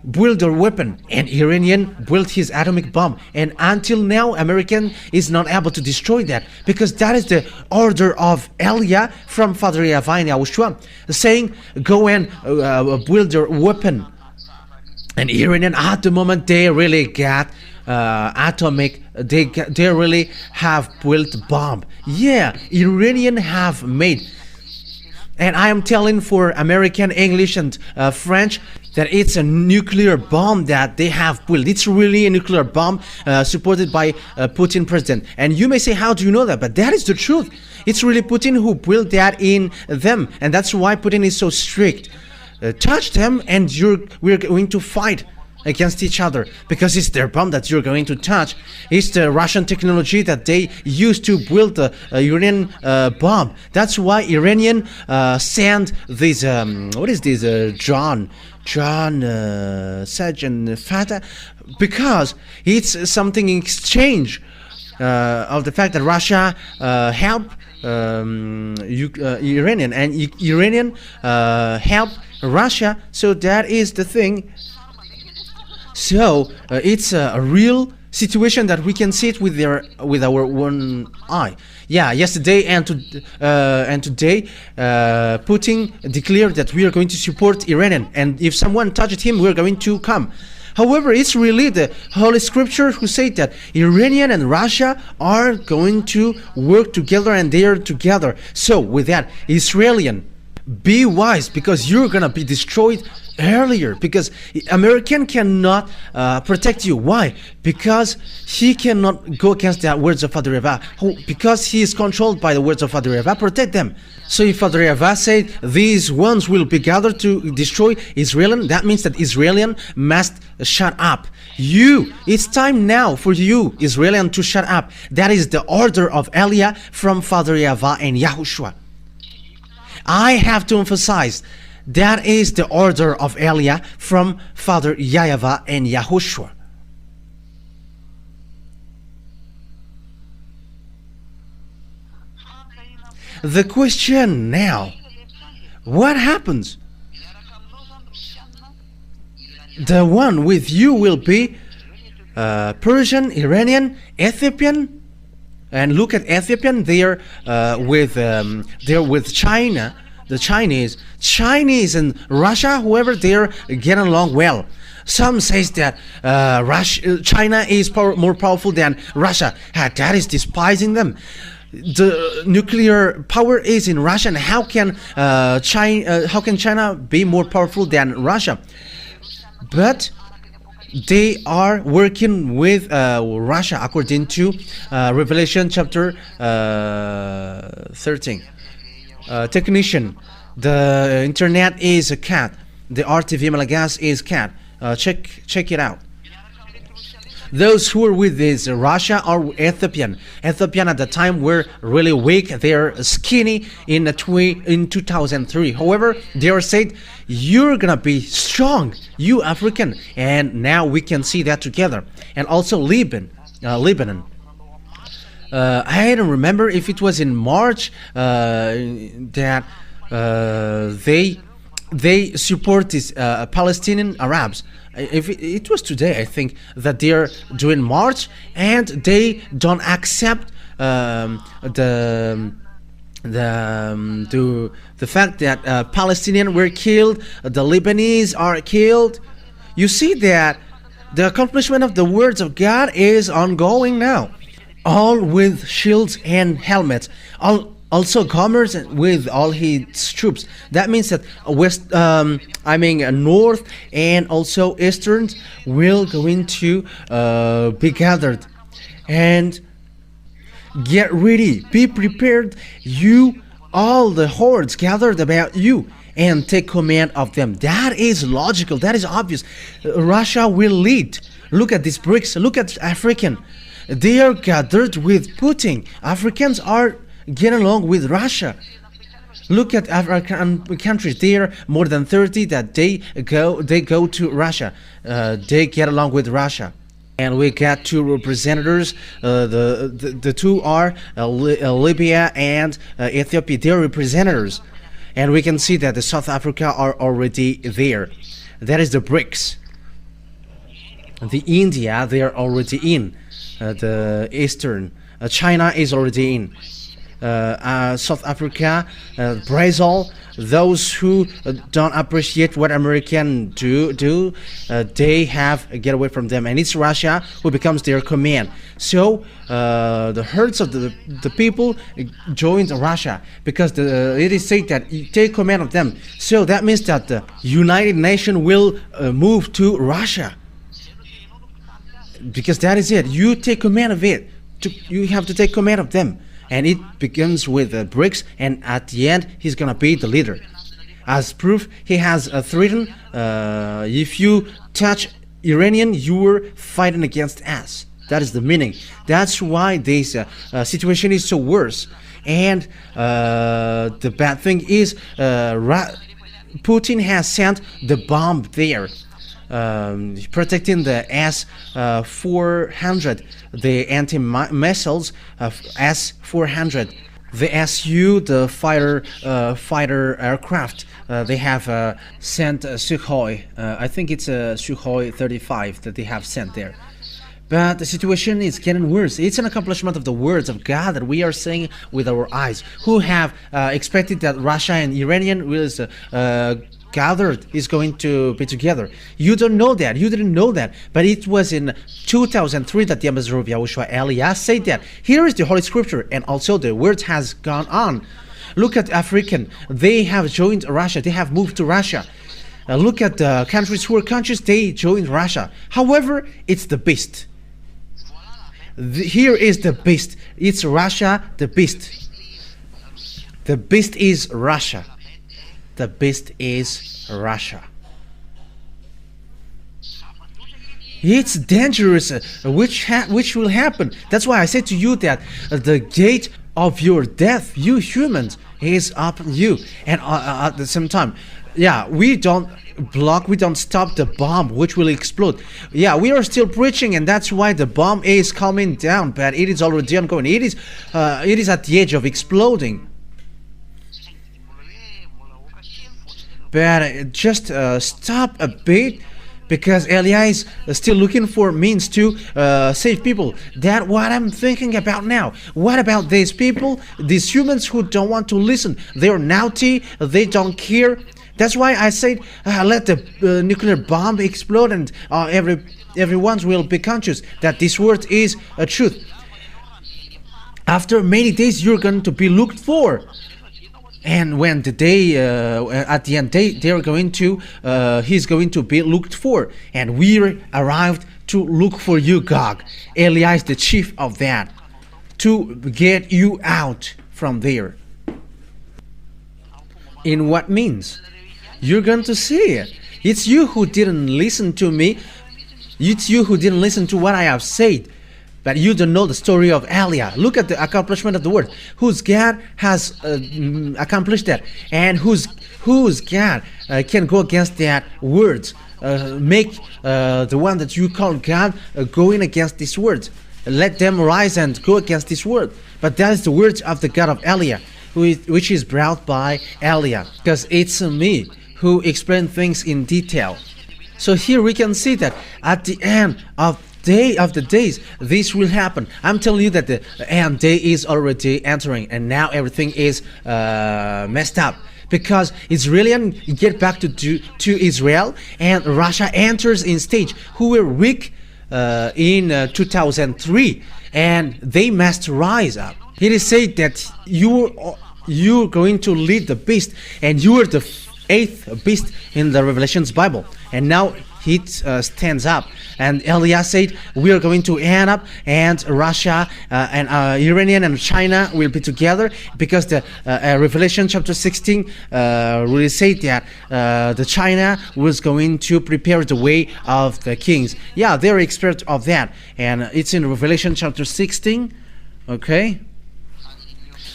build their weapon, and Iranian built his atomic bomb. And until now, American is not able to destroy that, because that is the order of Elia from Father YAHVAH and YAHOSHUAH, saying, go and build your weapon. And Iranian, at the moment, they really got atomic, they really have built bomb. Yeah, Iranian have made. And I am telling for American, English, and French that it's a nuclear bomb that they have built. It's really a nuclear bomb supported by Putin president. And you may say, how do you know that? But that is the truth. It's really Putin who built that in them. And that's why Putin is so strict. Touch them and we're going to fight against each other, because it's their bomb that you're going to touch. It's the Russian technology that they use to build the Iranian bomb. That's why Iranian send this what is this John Sergeant Fata, because it's something in exchange of the fact that Russia help Iranian, and Iranian help Russia. So that is the thing. So it's a real situation that we can see it with our one eye. Yeah, yesterday and today, Putin declared that we are going to support Iranian, and if someone touched him, we're going to come. However, it's really the Holy Scripture who say that Iranian and Russia are going to work together, and they are together. So with that, Israeli, be wise, because you're gonna be destroyed earlier, because American cannot protect you. Why? Because he cannot go against the words of Father YAHVAH. Because he is controlled by the words of Father YAHVAH. Protect them. So if Father YAHVAH said these ones will be gathered to destroy Israel, that means that Israelian must shut up. It's time now for you, Israelian, to shut up. That is the order of Elia from Father YAHVAH and YAHOSHUAH. I have to emphasize, that is the order of Elia from Father YAHVAH and YAHOSHUAH. The question now, what happens? The one with you will be Persian, Iranian, Ethiopian. And look at Ethiopian, they're with China, the Chinese and Russia, whoever, they're getting along well. Some says that China is more powerful than Russia. That is despising them. The nuclear power is in Russia, and how can China be more powerful than Russia? But they are working with Russia according to Revelation chapter 13. Technician, the internet is a cat. The RTV Malagas is cat. Check it out. Those who are with this Russia are Ethiopian. Ethiopian at the time were really weak. They are skinny in 2003. However, they are said, you're gonna be strong, you African. And now we can see that together. And also Lebanon. I don't remember if it was in March that they support these Palestinian Arabs. If it was today, I think, that they are doing march, and they don't accept the fact that Palestinians were killed, the Lebanese are killed. You see that the accomplishment of the words of God is ongoing now, all with shields and helmets, also commerce with all his troops. That means that north and also eastern will going to be gathered. And get ready, be prepared, you, all the hordes gathered about you, and take command of them. That is logical, that is obvious. Russia will lead. Look at these BRICS, look at African. They are gathered with Putin. Africans are getting along with Russia. Look at African countries. There are more than 30 that they go to Russia. They get along with Russia. And we got two representatives. The two are Libya and Ethiopia. They are representatives. And we can see that the South Africa are already there. That is the BRICS. The India, they are already in. The Eastern. China is already in. South Africa, Brazil, those who don't appreciate what Americans do, they have get away from them, and it's Russia who becomes their command. So the herds of the people joined Russia, because it is said that you take command of them. So that means that the United Nations will move to Russia, because that is it. You take command of it. You have to take command of them. And it begins with BRICS, and at the end, he's gonna be the leader. As proof, he has threatened, if you touch Iranian, you're fighting against us. That is the meaning. That's why this situation is so worse. And the bad thing is, Putin has sent the bomb there, protecting the S-400, the anti-missiles of S-400, the SU, the fighter aircraft. They have sent Sukhoi. I think it's a Sukhoi 35 that they have sent there. But the situation is getting worse. It's an accomplishment of the words of God that we are saying with our eyes. Who have expected that Russia and Iranian will gathered is going to be together. You don't know that. You didn't know that. But it was in 2003 that the ambassador of Yahushua Elias said that. Here is the Holy Scripture, and also the word has gone on. Look at African. They have joined Russia. They have moved to Russia. Look at the countries who are countries. They joined Russia. However, it's the beast. Here is the beast. It's Russia, the beast. The beast is Russia. The beast is Russia. It's dangerous, which will happen. That's why I said to you that the gate of your death, you humans, is up you. And at the same time, yeah, we don't block, we don't stop the bomb which will explode. Yeah, we are still preaching, and that's why the bomb is coming down, but it is already ongoing. It is at the edge of exploding. But just stop a bit, because Elias is still looking for means to save people. That's what I'm thinking about now. What about these people, these humans who don't want to listen? They're naughty, they don't care. That's why I said let the nuclear bomb explode, and everyone will be conscious that this word is a truth. After many days, you're going to be looked for. And when the day, at the end, they're going to, he's going to be looked for. And we arrived to look for you, Gog. Elias, the chief of that, to get you out from there. In what means? You're going to see it. It's you who didn't listen to me. It's you who didn't listen to what I have said. But you don't know the story of Eliah. Look at the accomplishment of the word. Whose God has accomplished that, and whose God can go against that words. Make the one that you call God going against these words. Let them rise and go against this word. But that is the words of the God of Eliah, which is brought by Eliah, because it's me who explain things in detail. So here we can see that at the end of the days, this will happen. I'm telling you that the end day is already entering, and now everything is messed up, because Israelis get back to Israel, and Russia enters in stage, who were weak in 2003, and they must rise up. It is said that you're going to lead the beast, and you are the eighth beast in the Revelations Bible, and now he stands up, and Elias said we are going to end up, and Russia and Iranian and China will be together, because the Revelation chapter 16 really said that the China was going to prepare the way of the kings. Yeah, they're expert of that, and it's in Revelation chapter 16. Okay,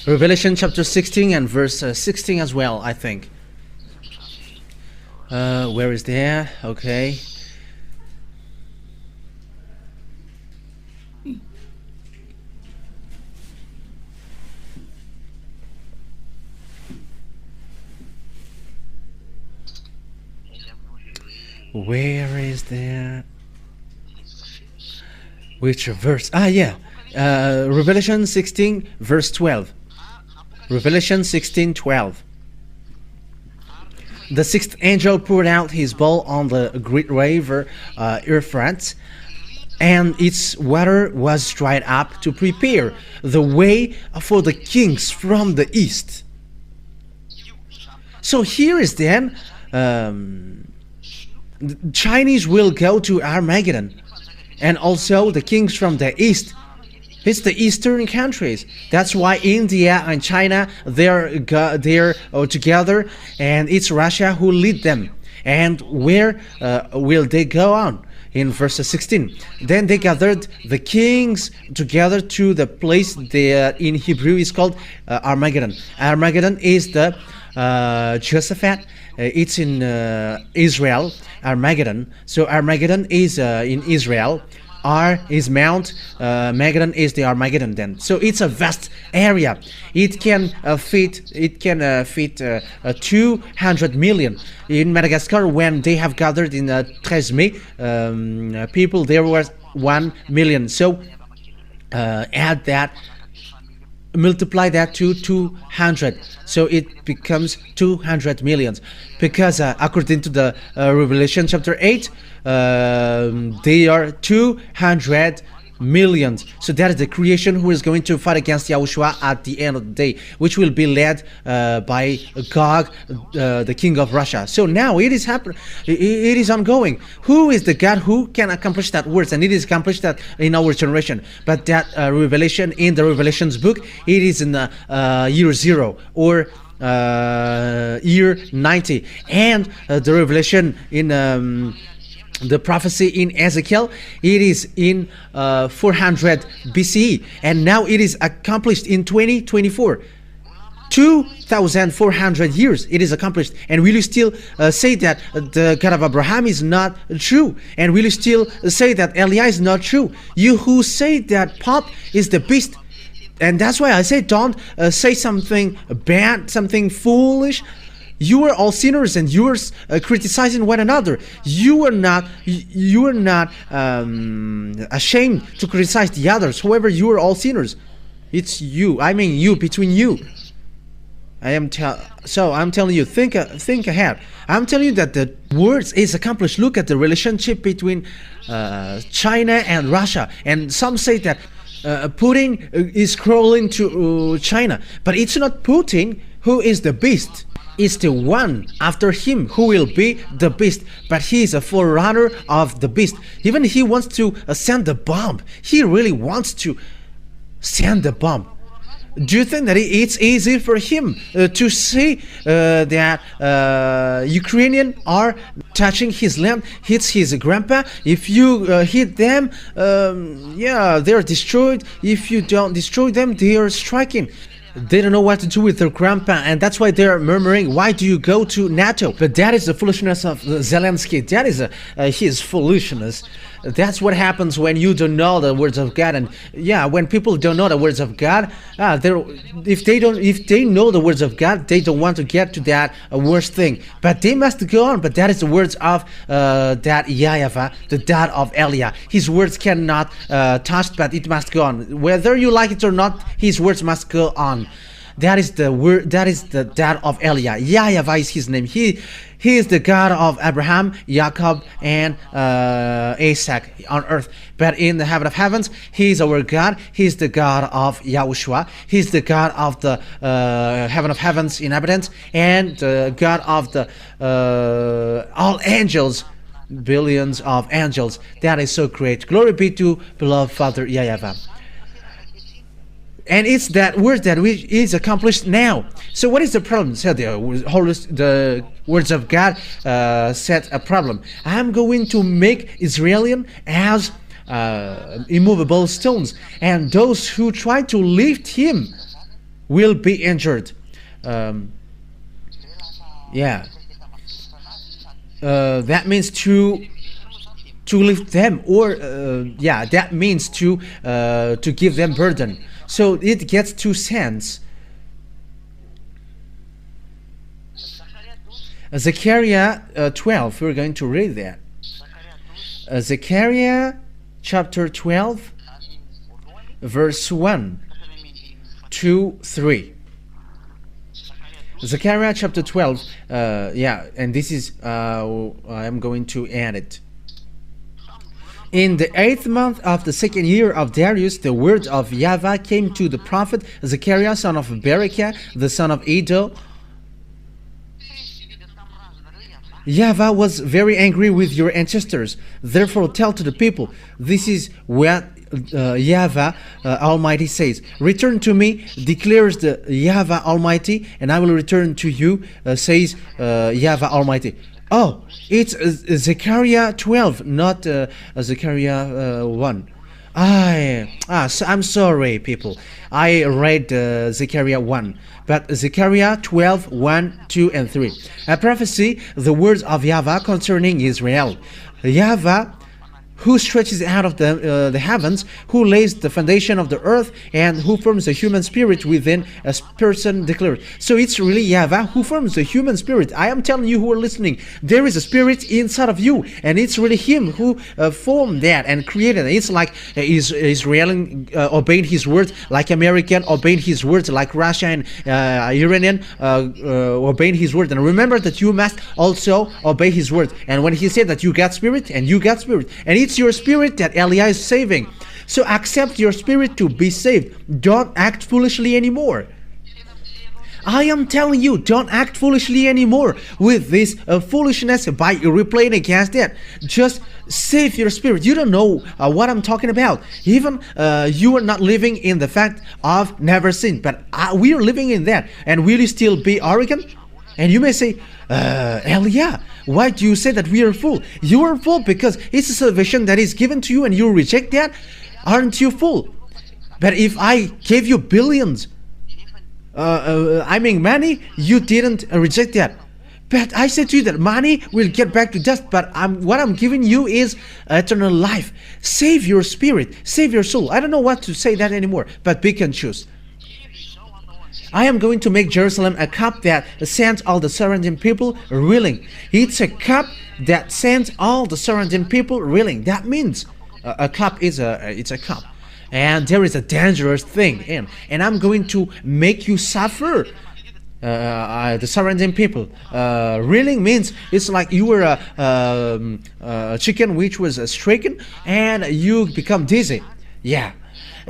Revelation chapter 16 and verse 16 as well, I think. Where is there? Okay. Where is that? Which verse? Ah, yeah. Revelation 16, verse 12. Revelation 16:12. The sixth angel poured out his bowl on the great river Euphrates, and its water was dried up to prepare the way for the kings from the east. So here is then, the Chinese will go to Armageddon, and also the kings from the east. It's the eastern countries. That's why India and China, they're together, and it's Russia who lead them. And where will they go on? In verse 16, then they gathered the kings together to the place that in Hebrew is called Armageddon. Armageddon is the Josaphat. It's in Israel, Armageddon. So Armageddon is in Israel. R is Mount, Armageddon is the Armageddon then. So it's a vast area. It can fit 200 million. In Madagascar, when they have gathered in 13 May, people, there was 1 million. So add that multiply that to 200, so it becomes 200 millions, because according to the Revelation chapter 8, they are 200 millions. So that is the creation who is going to fight against Yahushua at the end of the day, which will be led by Gog, the king of Russia. So now it is happening, it is ongoing. Who is the God who can accomplish that words? And it is accomplished that in our generation. But that revelation in the Revelations book, it is in the year 0 or year 90. And the revelation in the prophecy in Ezekiel, it is in 400 BCE, and now it is accomplished in 2024. 2,400 years it is accomplished. And will you still say that the God of Abraham is not true? And will you still say that Eliah is not true? You who say that Pop is the beast. And that's why I say, don't say something bad, something foolish. You are all sinners, and you are criticizing one another. You are not ashamed to criticize the others. However, you are all sinners. It's you. I mean, you, between you. I'm telling you, think ahead. I'm telling you that the words is accomplished. Look at the relationship between China and Russia, and some say that Putin is crawling to China, but it's not Putin who is the beast. It's the one after him who will be the beast, but he is a forerunner of the beast. Even he wants to send the bomb. He really wants to send the bomb. Do you think that it's easy for him to see that Ukrainians are touching his land, hits his grandpa? If you hit them, yeah, they're destroyed. If you don't destroy them, they are striking. They don't know what to do with their grandpa, and that's why they're murmuring, why do you go to NATO? But that is the foolishness of Zelensky. That is his foolishness. That's what happens when you don't know the words of God. And yeah, when people don't know the words of God, if they know the words of God, they don't want to get to that worst thing. But they must go on. But that is the words of that YAHVAH, the dad of Eliah. His words cannot touch, but it must go on. Whether you like it or not, his words must go on. That is the word. That is the dad of Eliah. YAHVAH is his name. He is the God of Abraham, Jacob, and Isaac on earth. But in the heaven of heavens, he is our God. He is the God of YAHOSHUAH. He is the God of the heaven of heavens inhabitants, and the God of the all angels, billions of angels. That is so great. Glory be to beloved Father YAHVAH. And it's that word that is accomplished now. So what is the problem? So the words of God set a problem. I'm going to make Israel as immovable stones, and those who try to lift him will be injured. Yeah. That means to lift them, or yeah, that means to give them burden. So it gets two sense. Zechariah 12, we're going to read that. Zechariah chapter 12, verse 1 to 3. Zechariah chapter 12, yeah, and this is, I'm going to add it. In the 8th month of the 2nd year of Darius, the word of YAHVAH came to the prophet Zechariah, son of Berechiah, the son of Iddo. YAHVAH was very angry with your ancestors. Therefore tell to the people, this is what YAHVAH Almighty says. Return to me, declares the YAHVAH Almighty, and I will return to you, says YAHVAH Almighty. Oh, it's Zechariah 12, not Zechariah 1. I'm sorry, people. I read Zechariah 1, but Zechariah 12, 1, 2, and 3. A prophecy, the words of YAHVAH concerning Israel. YAHVAH, who stretches out of the heavens, who lays the foundation of the earth, and who forms the human spirit within a person declared. So it's really YAHVAH who forms the human spirit. I am telling you who are listening, there is a spirit inside of you, and it's really him who formed that and created it. It's like Israeli obeying his word, like American obeying his words, like Russia and Iranian obeying his word. And remember that you must also obey his word. And when he said that you got spirit, and you got spirit, and it's your spirit that Elia is saving. So accept your spirit to be saved. Don't act foolishly anymore. I am telling you, don't act foolishly anymore with this foolishness by replaying against it. Just save your spirit. You don't know what I'm talking about. Even you are not living in the fact of never sin, but we are living in that. And will you still be arrogant? And you may say, Elia, why do you say that we are full? You are full because it's a salvation that is given to you and you reject that. Aren't you full? But if I gave you billions, money, you didn't reject that. But I said to you that money will get back to dust, but what I'm giving you is eternal life. Save your spirit, save your soul. I don't know what to say that anymore, but pick and choose. I am going to make Jerusalem a cup that sends all the surrounding people reeling. It's a cup that sends all the surrounding people reeling. That means a cup is it's a cup. And there is a dangerous thing in, and I'm going to make you suffer. The surrounding people. Reeling means it's like you were a chicken which was stricken and you become dizzy. Yeah,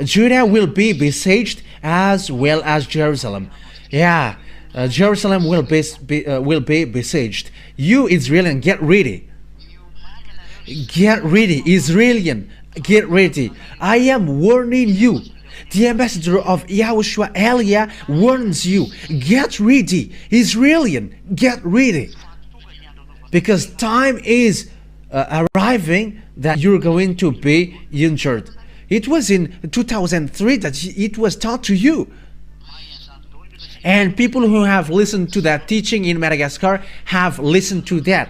Judah will be besieged as well as Jerusalem. Yeah, Jerusalem will be besieged. You Israelian, get ready. Get ready, Israelian. Get ready. I am warning you. The ambassador of YAHOSHUAH, Elia, warns you. Get ready, Israelian. Get ready. Because time is arriving that you're going to be injured. It was in 2003 that it was taught to you. And people who have listened to that teaching in Madagascar have listened to that.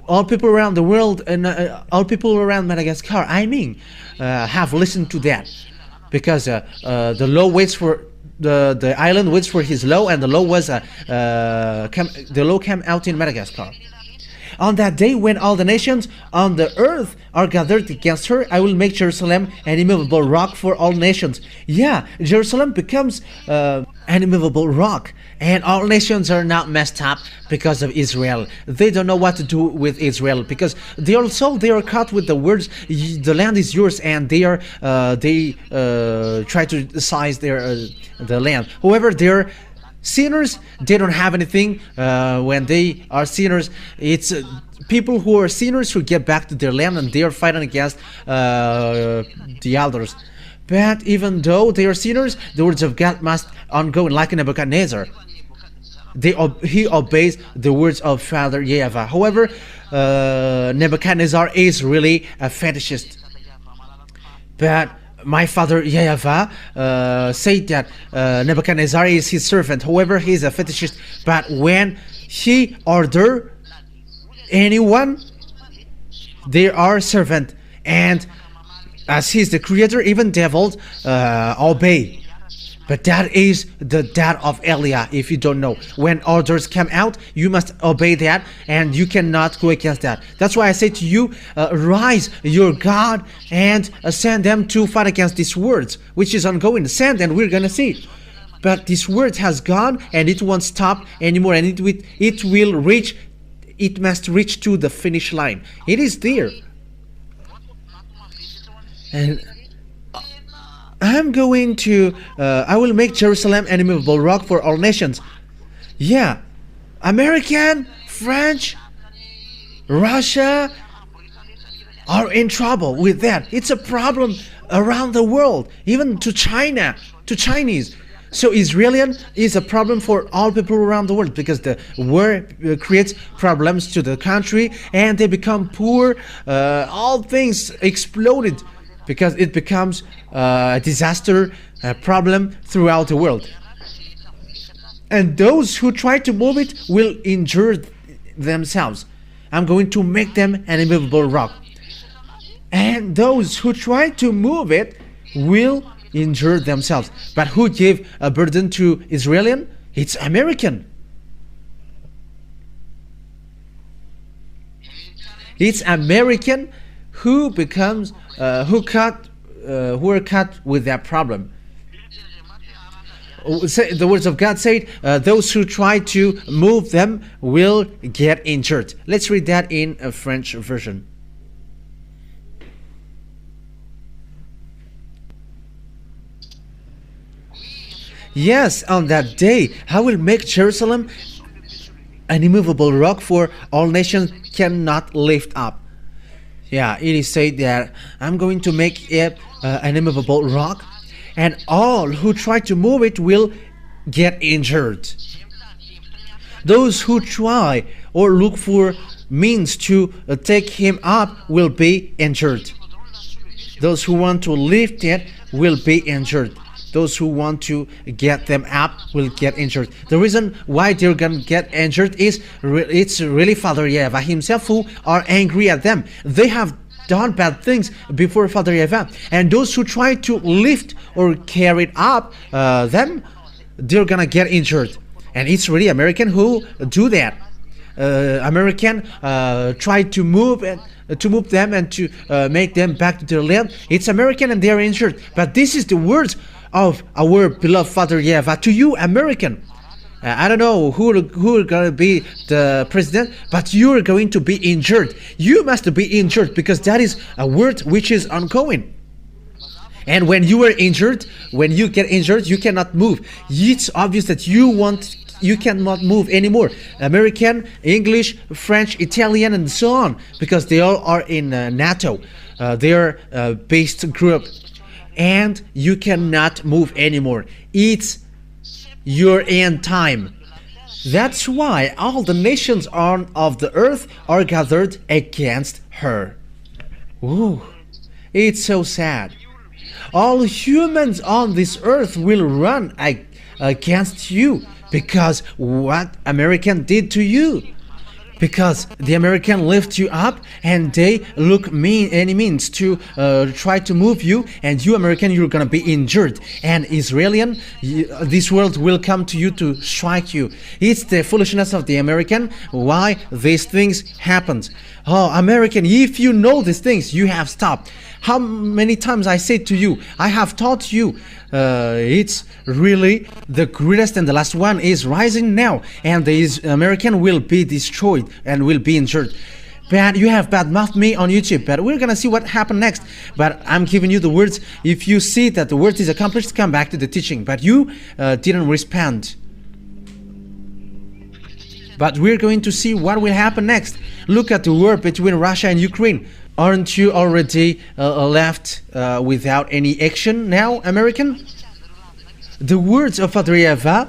All people around the world and all people around Madagascar, have listened to that, because the law waits for the island waits for his law, and the law was the law came out in Madagascar. On that day, when all the nations on the earth are gathered against her, I will make Jerusalem an immovable rock for all nations. Yeah, Jerusalem becomes an immovable rock, and all nations are now messed up because of Israel. They don't know what to do with Israel, because they are caught with the words, the land is yours, and they try to seize the land. However, they're sinners. They don't have anything. When they are sinners, it's people who are sinners who get back to their land, and they are fighting against the elders. But even though they are sinners, the words of God must ongo, like Nebuchadnezzar. He obeys the words of Father YAHVAH. However, Nebuchadnezzar is really a fetishist. But my father YAHVAH said that Nebuchadnezzar is his servant. However, he is a fetishist. But when he order anyone, they are servant. And as he is the creator, even devils obey. But that is the dad of Elia. If you don't know, when orders come out, you must obey that, and you cannot go against that. That's why I say to you, rise your God and send them to fight against these words, which is ongoing. Send, and we're gonna see. But this word has gone, and it won't stop anymore, and it will reach. It must reach to the finish line. It is there, and I'm going to, I will make Jerusalem an immovable rock for all nations. Yeah, American, French, Russia are in trouble with that. It's a problem around the world, even to China, to Chinese. So Israelian is a problem for all people around the world, because the war creates problems to the country, and they become poor. All things exploded, because it becomes a disaster, a problem throughout the world. And those who try to move it will injure themselves. I'm going to make them an immovable rock. And those who try to move it will injure themselves. But who gave a burden to Israelian? It's American. It's American who becomes who are cut with that problem. The words of God said, those who try to move them will get injured. Let's read that in a French version. Yes, on that day, I will make Jerusalem an immovable rock for all nations cannot lift up. Yeah, it is said that I'm going to make it an immovable rock, and all who try to move it will get injured. Those who try or look for means to take him up will be injured. Those who want to lift it will be injured. Those who want to get them up will get injured. The reason why they're going to get injured is it's really Father YAHVAH himself who are angry at them. They have done bad things before Father YAHVAH. And those who try to lift or carry up them, they're going to get injured. And it's really American who do that. American try to move them and to make them back to their land. It's American and they are injured. But this is the words of our beloved Father YAHVAH to you, American. I don't know who are going to be the president, but you are going to be injured. You must be injured because that is a word which is ongoing. And when you are injured, when you get injured, you cannot move. It's obvious that you cannot move anymore. American, English, French, Italian, and so on, because they all are in NATO. They are a based group. And you cannot move anymore. It's your end time. That's why all the nations of the earth are gathered against her. Ooh, it's so sad. All humans on this earth will run against you because what American did to you. Because the American lift you up and they look any means to try to move you, and you American, you're gonna be injured. And Israelian, this world will come to you to strike you. It's the foolishness of the American why these things happened. Oh, American, if you know these things, you have stopped. How many times I said to you, I have taught you, it's really the greatest and the last one is rising now, and the American will be destroyed and will be injured. But you have badmouthed me on YouTube, but we're gonna see what happened next. But I'm giving you the words. If you see that the word is accomplished, come back to the teaching. But you didn't respond. But we're going to see what will happen next. Look at the war between Russia and Ukraine. Aren't you already left without any action now, American? The words of Father YAHVAH,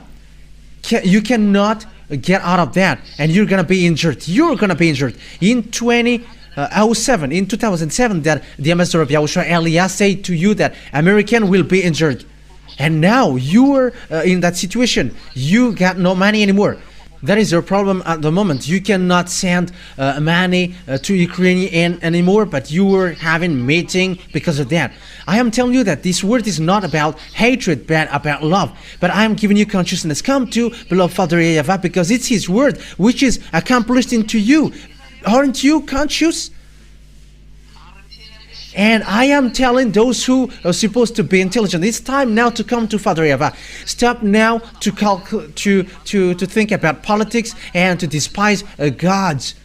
you cannot get out of that, and you're gonna be injured. You're gonna be injured. In 2007, that the ambassador of YAHOSHUAH, Elias, said to you that American will be injured, and now you are in that situation. You got no money anymore. That is your problem at the moment. You cannot send money to Ukraine anymore, but you were having meeting because of that. I am telling you that this word is not about hatred, but about love. But I am giving you consciousness. Come to beloved Father YAHVAH because it's his word which is accomplished into you. Aren't you conscious? And I am telling those who are supposed to be intelligent, it's time now to come to Father YAHVAH. Stop now to think about politics and to despise gods,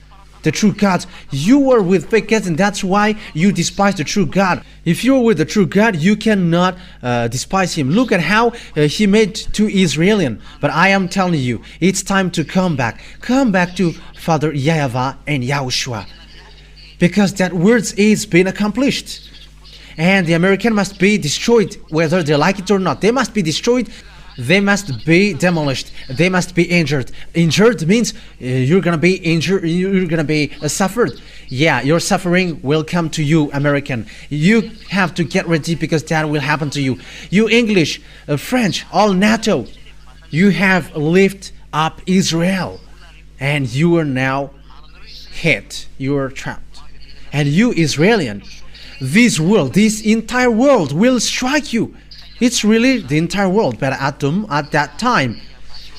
the true gods. You were with fake gods, and that's why you despise the true God. If you're with the true God, you cannot despise him. Look at how he made to Israelian. But I am telling you, it's time to come back. Come back to Father YAHVAH and YAHOSHUAH. Because that words is being accomplished. And the American must be destroyed, whether they like it or not. They must be destroyed. They must be demolished. They must be injured. Injured means you're gonna be injured. You're gonna be suffered. Yeah, your suffering will come to you, American. You have to get ready because that will happen to you. You English, French, all NATO. You have lifted up Israel, and you are now hit. You are trapped. And you Israelian, this world, this entire world will strike you. It's really the entire world. But at that time,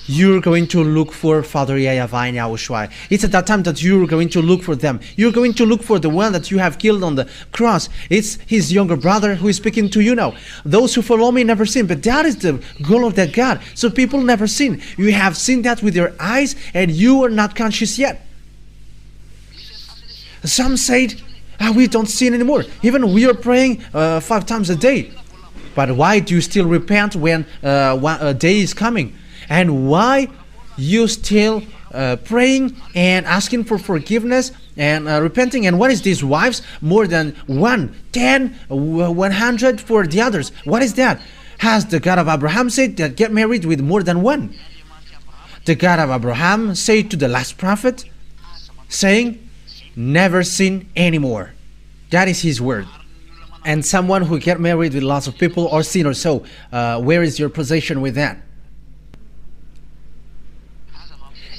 you're going to look for Father YAHVAH and YAHOSHUAH. It's at that time that you're going to look for them. You're going to look for the one that you have killed on the cross. It's his younger brother who is speaking to you now. Those who follow me never sin, but that is the goal of that God. So people never sin. You have seen that with your eyes, and you are not conscious yet. Some say, we don't sin anymore. Even we are praying 5 times a day. But why do you still repent when a day is coming? And why you still praying and asking for forgiveness and repenting? And what is these wives? More than 1, 10, 100 for the others. What is that? Has the God of Abraham said that get married with more than one? The God of Abraham said to the last prophet, saying, never sin anymore. That is his word. And someone who get married with lots of people or sin or so, where is your position with that?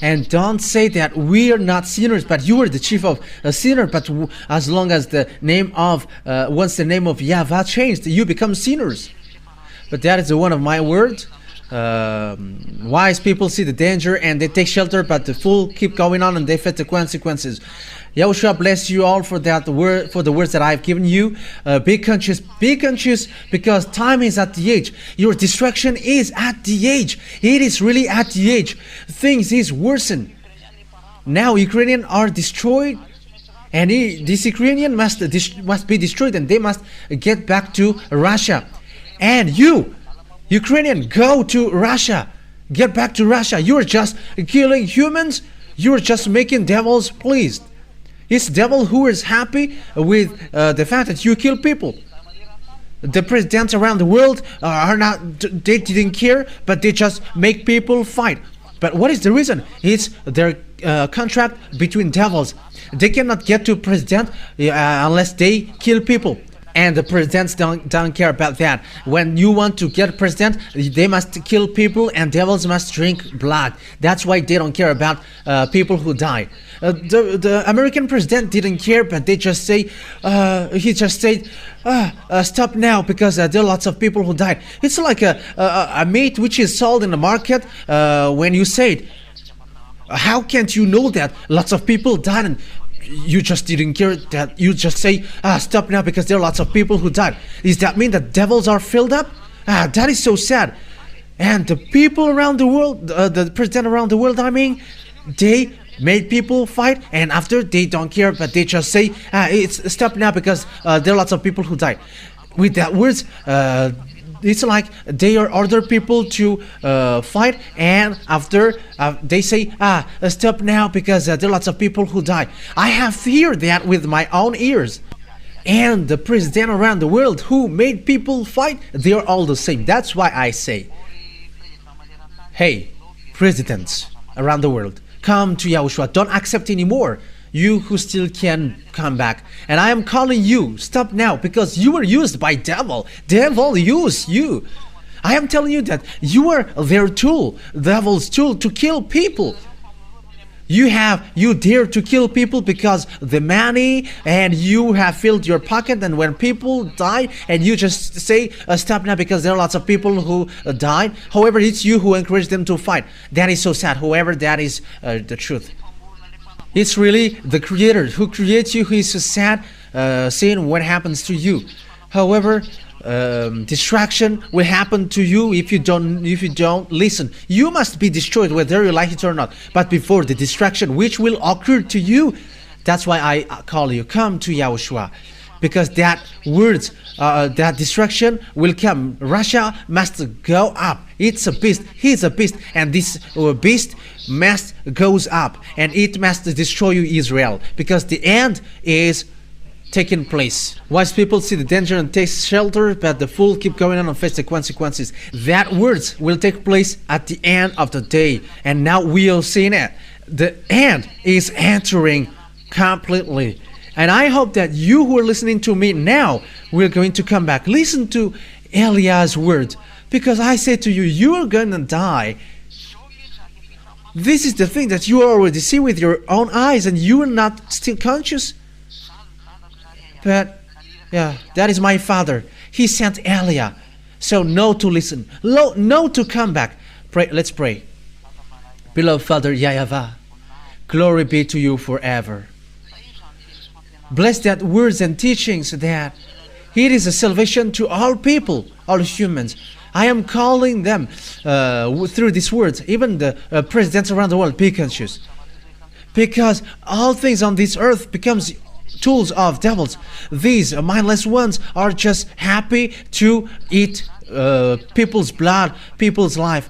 And don't say that we are not sinners, but you are the chief of a sinner. But as long as the name of, once the name of YAHVAH changed, you become sinners. But that is one of my words. Wise people see the danger and they take shelter, but the fool keep going on and they face the consequences. YAHOSHUAH bless you all for that word, for the words that I have given you. Be conscious because time is at the edge. Your destruction is at the edge. It is really at the edge. Things is worsened. Now Ukrainians are destroyed, and this Ukrainian must be destroyed, and they must get back to Russia. And you, Ukrainian, go to Russia. Get back to Russia. You are just killing humans. You are just making devils pleased. It's devil who is happy with the fact that you kill people. The presidents around the world are not, they didn't care, but they just make people fight. But what is the reason? It's their contract between devils. They cannot get to president unless they kill people. And the presidents don't care about that. When you want to get president, they must kill people and devils must drink blood. That's why they don't care about people who die. The American president didn't care, but they just say, he just said, stop now because there are lots of people who died. It's like a meat which is sold in the market when you say it. How can't you know that lots of people died and you just didn't care, that you just say, stop now because there are lots of people who died? Does that mean that devils are filled up? That is so sad. And the people around the world, the president around the world, I mean, they made people fight, and after they don't care, but they just say, it's stop now because there are lots of people who died. With that words, it's like they are order people to fight, and after they say, stop now because there are lots of people who die. I have heard that with my own ears. And the president around the world who made people fight, they are all the same. That's why I say, hey, presidents around the world, come to YAHOSHUAH. Don't accept anymore. You who still can come back. And I am calling you, stop now, because you were used by devil. Devil used you. I am telling you that you are their tool, devil's tool, to kill people. You dare to kill people because the money, and you have filled your pocket, and when people die and you just say stop now because there are lots of people who died. However, it's you who encourage them to fight. That is so sad. However, that is the truth. It's really the Creator who creates you who is so sad seeing what happens to you. However, distraction will happen to you if you don't listen. You must be destroyed whether you like it or not. But before the distraction which will occur to you, that's why I call you, come to YAHOSHUAH, because that words, that distraction will come. Russia must go up. It's a beast. He's a beast, and this beast must goes up, and it must destroy you, Israel, because the end is taking place. Wise people see the danger and take shelter, but the fool keep going on and face the consequences. That words will take place at the end of the day, and now we are seeing it. The end is entering completely. And I hope that you who are listening to me now will going to come back. Listen to Eliah's words, because I say to you, you are going to die. This is the thing that you already see with your own eyes, and you are not still conscious. But Yeah, that is my father. He sent Elia. So no to listen. No to come back. Pray. Let's pray. Beloved Father YAHVAH, glory be to you forever. Bless that words and teachings that it is a salvation to all people, all humans. I am calling them through these words. Even the presidents around the world, be conscious. Because all things on this earth becomes tools of devils. These mindless ones are just happy to eat people's blood, people's life.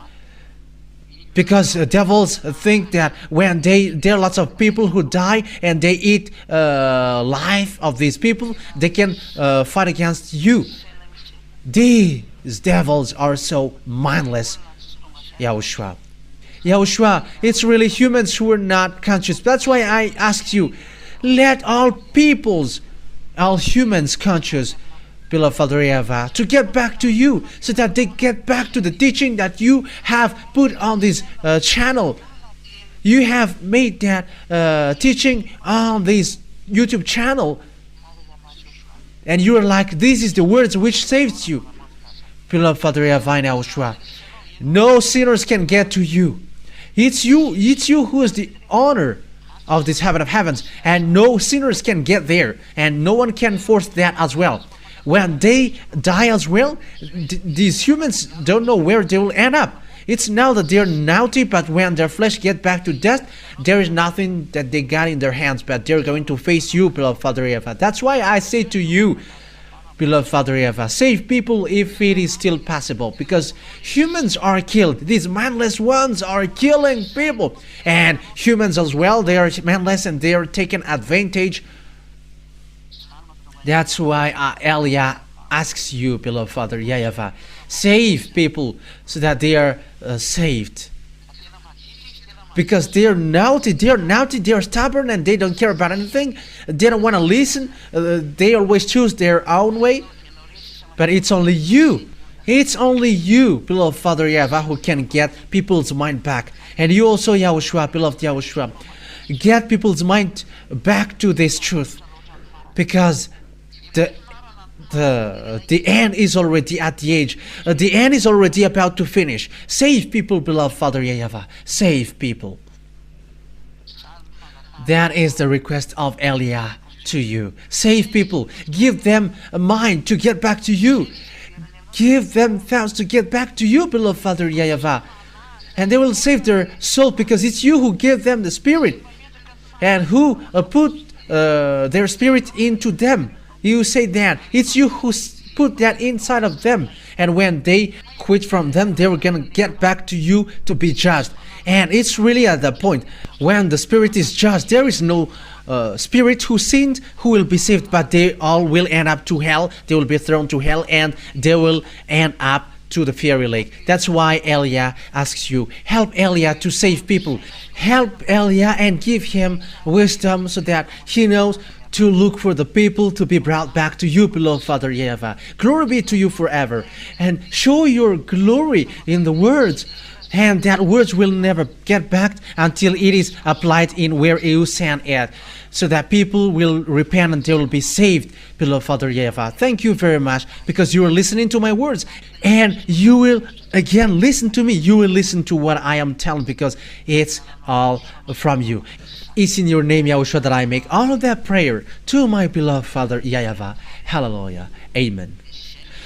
Because devils think that when there are lots of people who die and they eat life of these people, they can fight against you. These devils are so mindless. YAHOSHUAH. YAHOSHUAH, it's really humans who are not conscious. That's why I ask you, let all peoples, all humans conscious, beloved Father YAHVAH, to get back to you, so that they get back to the teaching that you have put on this channel. You have made that teaching on this YouTube channel, and you are like, this is the words which saves you. Beloved Father YAHVAH and YAHOSHUAH, no sinners can get to you. It's you who is the honor of this heaven of heavens, and no sinners can get there, and no one can force that as well. When they die as well, these humans don't know where they will end up. It's now that they're naughty, but when their flesh get back to death, there is nothing that they got in their hands, but they're going to face you, beloved Father YAHVAH. That's why I say to you, beloved Father YAHVAH, save people if it is still possible, because humans are killed. These mindless ones are killing people, and humans as well, they are mindless and they are taking advantage. That's why Elia asks you, beloved Father YAHVAH, save people so that they are saved. Because they are naughty, they are stubborn, and they don't care about anything. They don't want to listen. They always choose their own way. But it's only you, beloved Father YAHVAH, who can get people's mind back. And you also, YAHOSHUAH, beloved YAHOSHUAH, get people's mind back to this truth. Because the end is already at the age. The end is already about to finish. Save people, beloved Father YAHVAH. Save people. That is the request of Elia to you. Save people. Give them a mind to get back to you. Give them thoughts to get back to you, beloved Father YAHVAH. And they will save their soul, because it's you who give them the Spirit, and who put their spirit into them. You say that it's you who put that inside of them, and when they quit from them, they were gonna get back to you to be judged. And it's really at the point when the spirit is judged, there is no spirit who sinned who will be saved, but they all will end up to hell. They will be thrown to hell, and they will end up to the fiery lake. That's why Elia asks you, help Elia to save people. Help Elia and give him wisdom so that he knows to look for the people to be brought back to you, beloved Father YAHVAH. Glory be to you forever. And show your glory in the words. And that words will never get back until it is applied in where you sent it, so that people will repent and they will be saved, beloved Father YAHVAH. Thank you very much, because you are listening to my words, and you will again listen to me. You will listen to what I am telling, because it's all from you. It's in your name, YAHOSHUAH, that I make all of that prayer to my beloved Father YAHVAH. Hallelujah. Amen.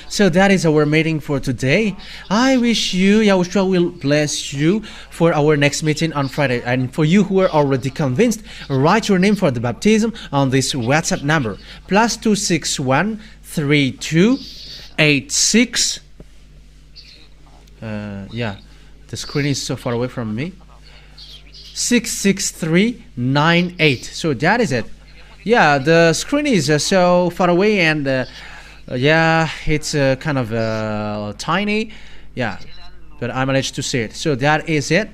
So that is our meeting for today. I wish you, YAHOSHUAH will bless you for our next meeting on Friday. And for you who are already convinced, write your name for the baptism on this WhatsApp number. +261 3286. Yeah, the screen is so far away from me. 66398. So that is it. Yeah, the screen is so far away, and yeah, it's kind of tiny. Yeah, but I managed to see it. So that is it.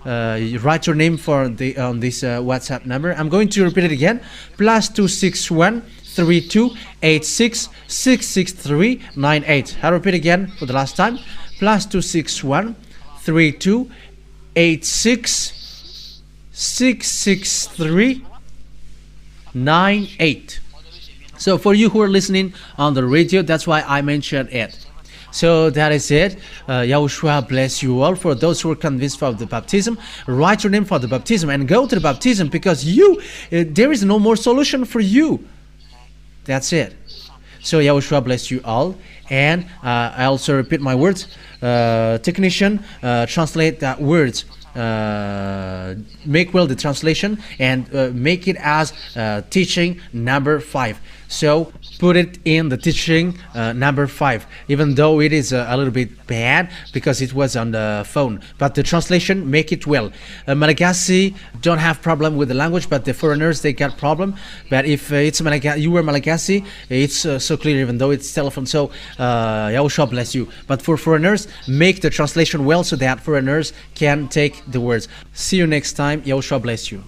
You write your name for the on this WhatsApp number. I'm going to repeat it again. +261 3286 66398. I'll repeat again for the last time. +261 3286 66398. So for you who are listening on the radio, that's why I mentioned it. So that is it. Yahushua bless you all. For those who are convinced of the baptism, write your name for the baptism and go to the baptism, because there is no more solution for you. That's it. So Yahushua bless you all. And I also repeat my words. Technician, translate that words. Make well the translation and make it as teaching number 5. So put it in the teaching number 5, even though it is a little bit bad because it was on the phone, but the translation, make it well. Malagasy don't have problem with the language, but the foreigners, they got problem. But if it's you were Malagasy, it's so clear, even though it's telephone. So Yahushua bless you. But for foreigners, make the translation well so that foreigners can take the words. See you next time. Yahushua bless you.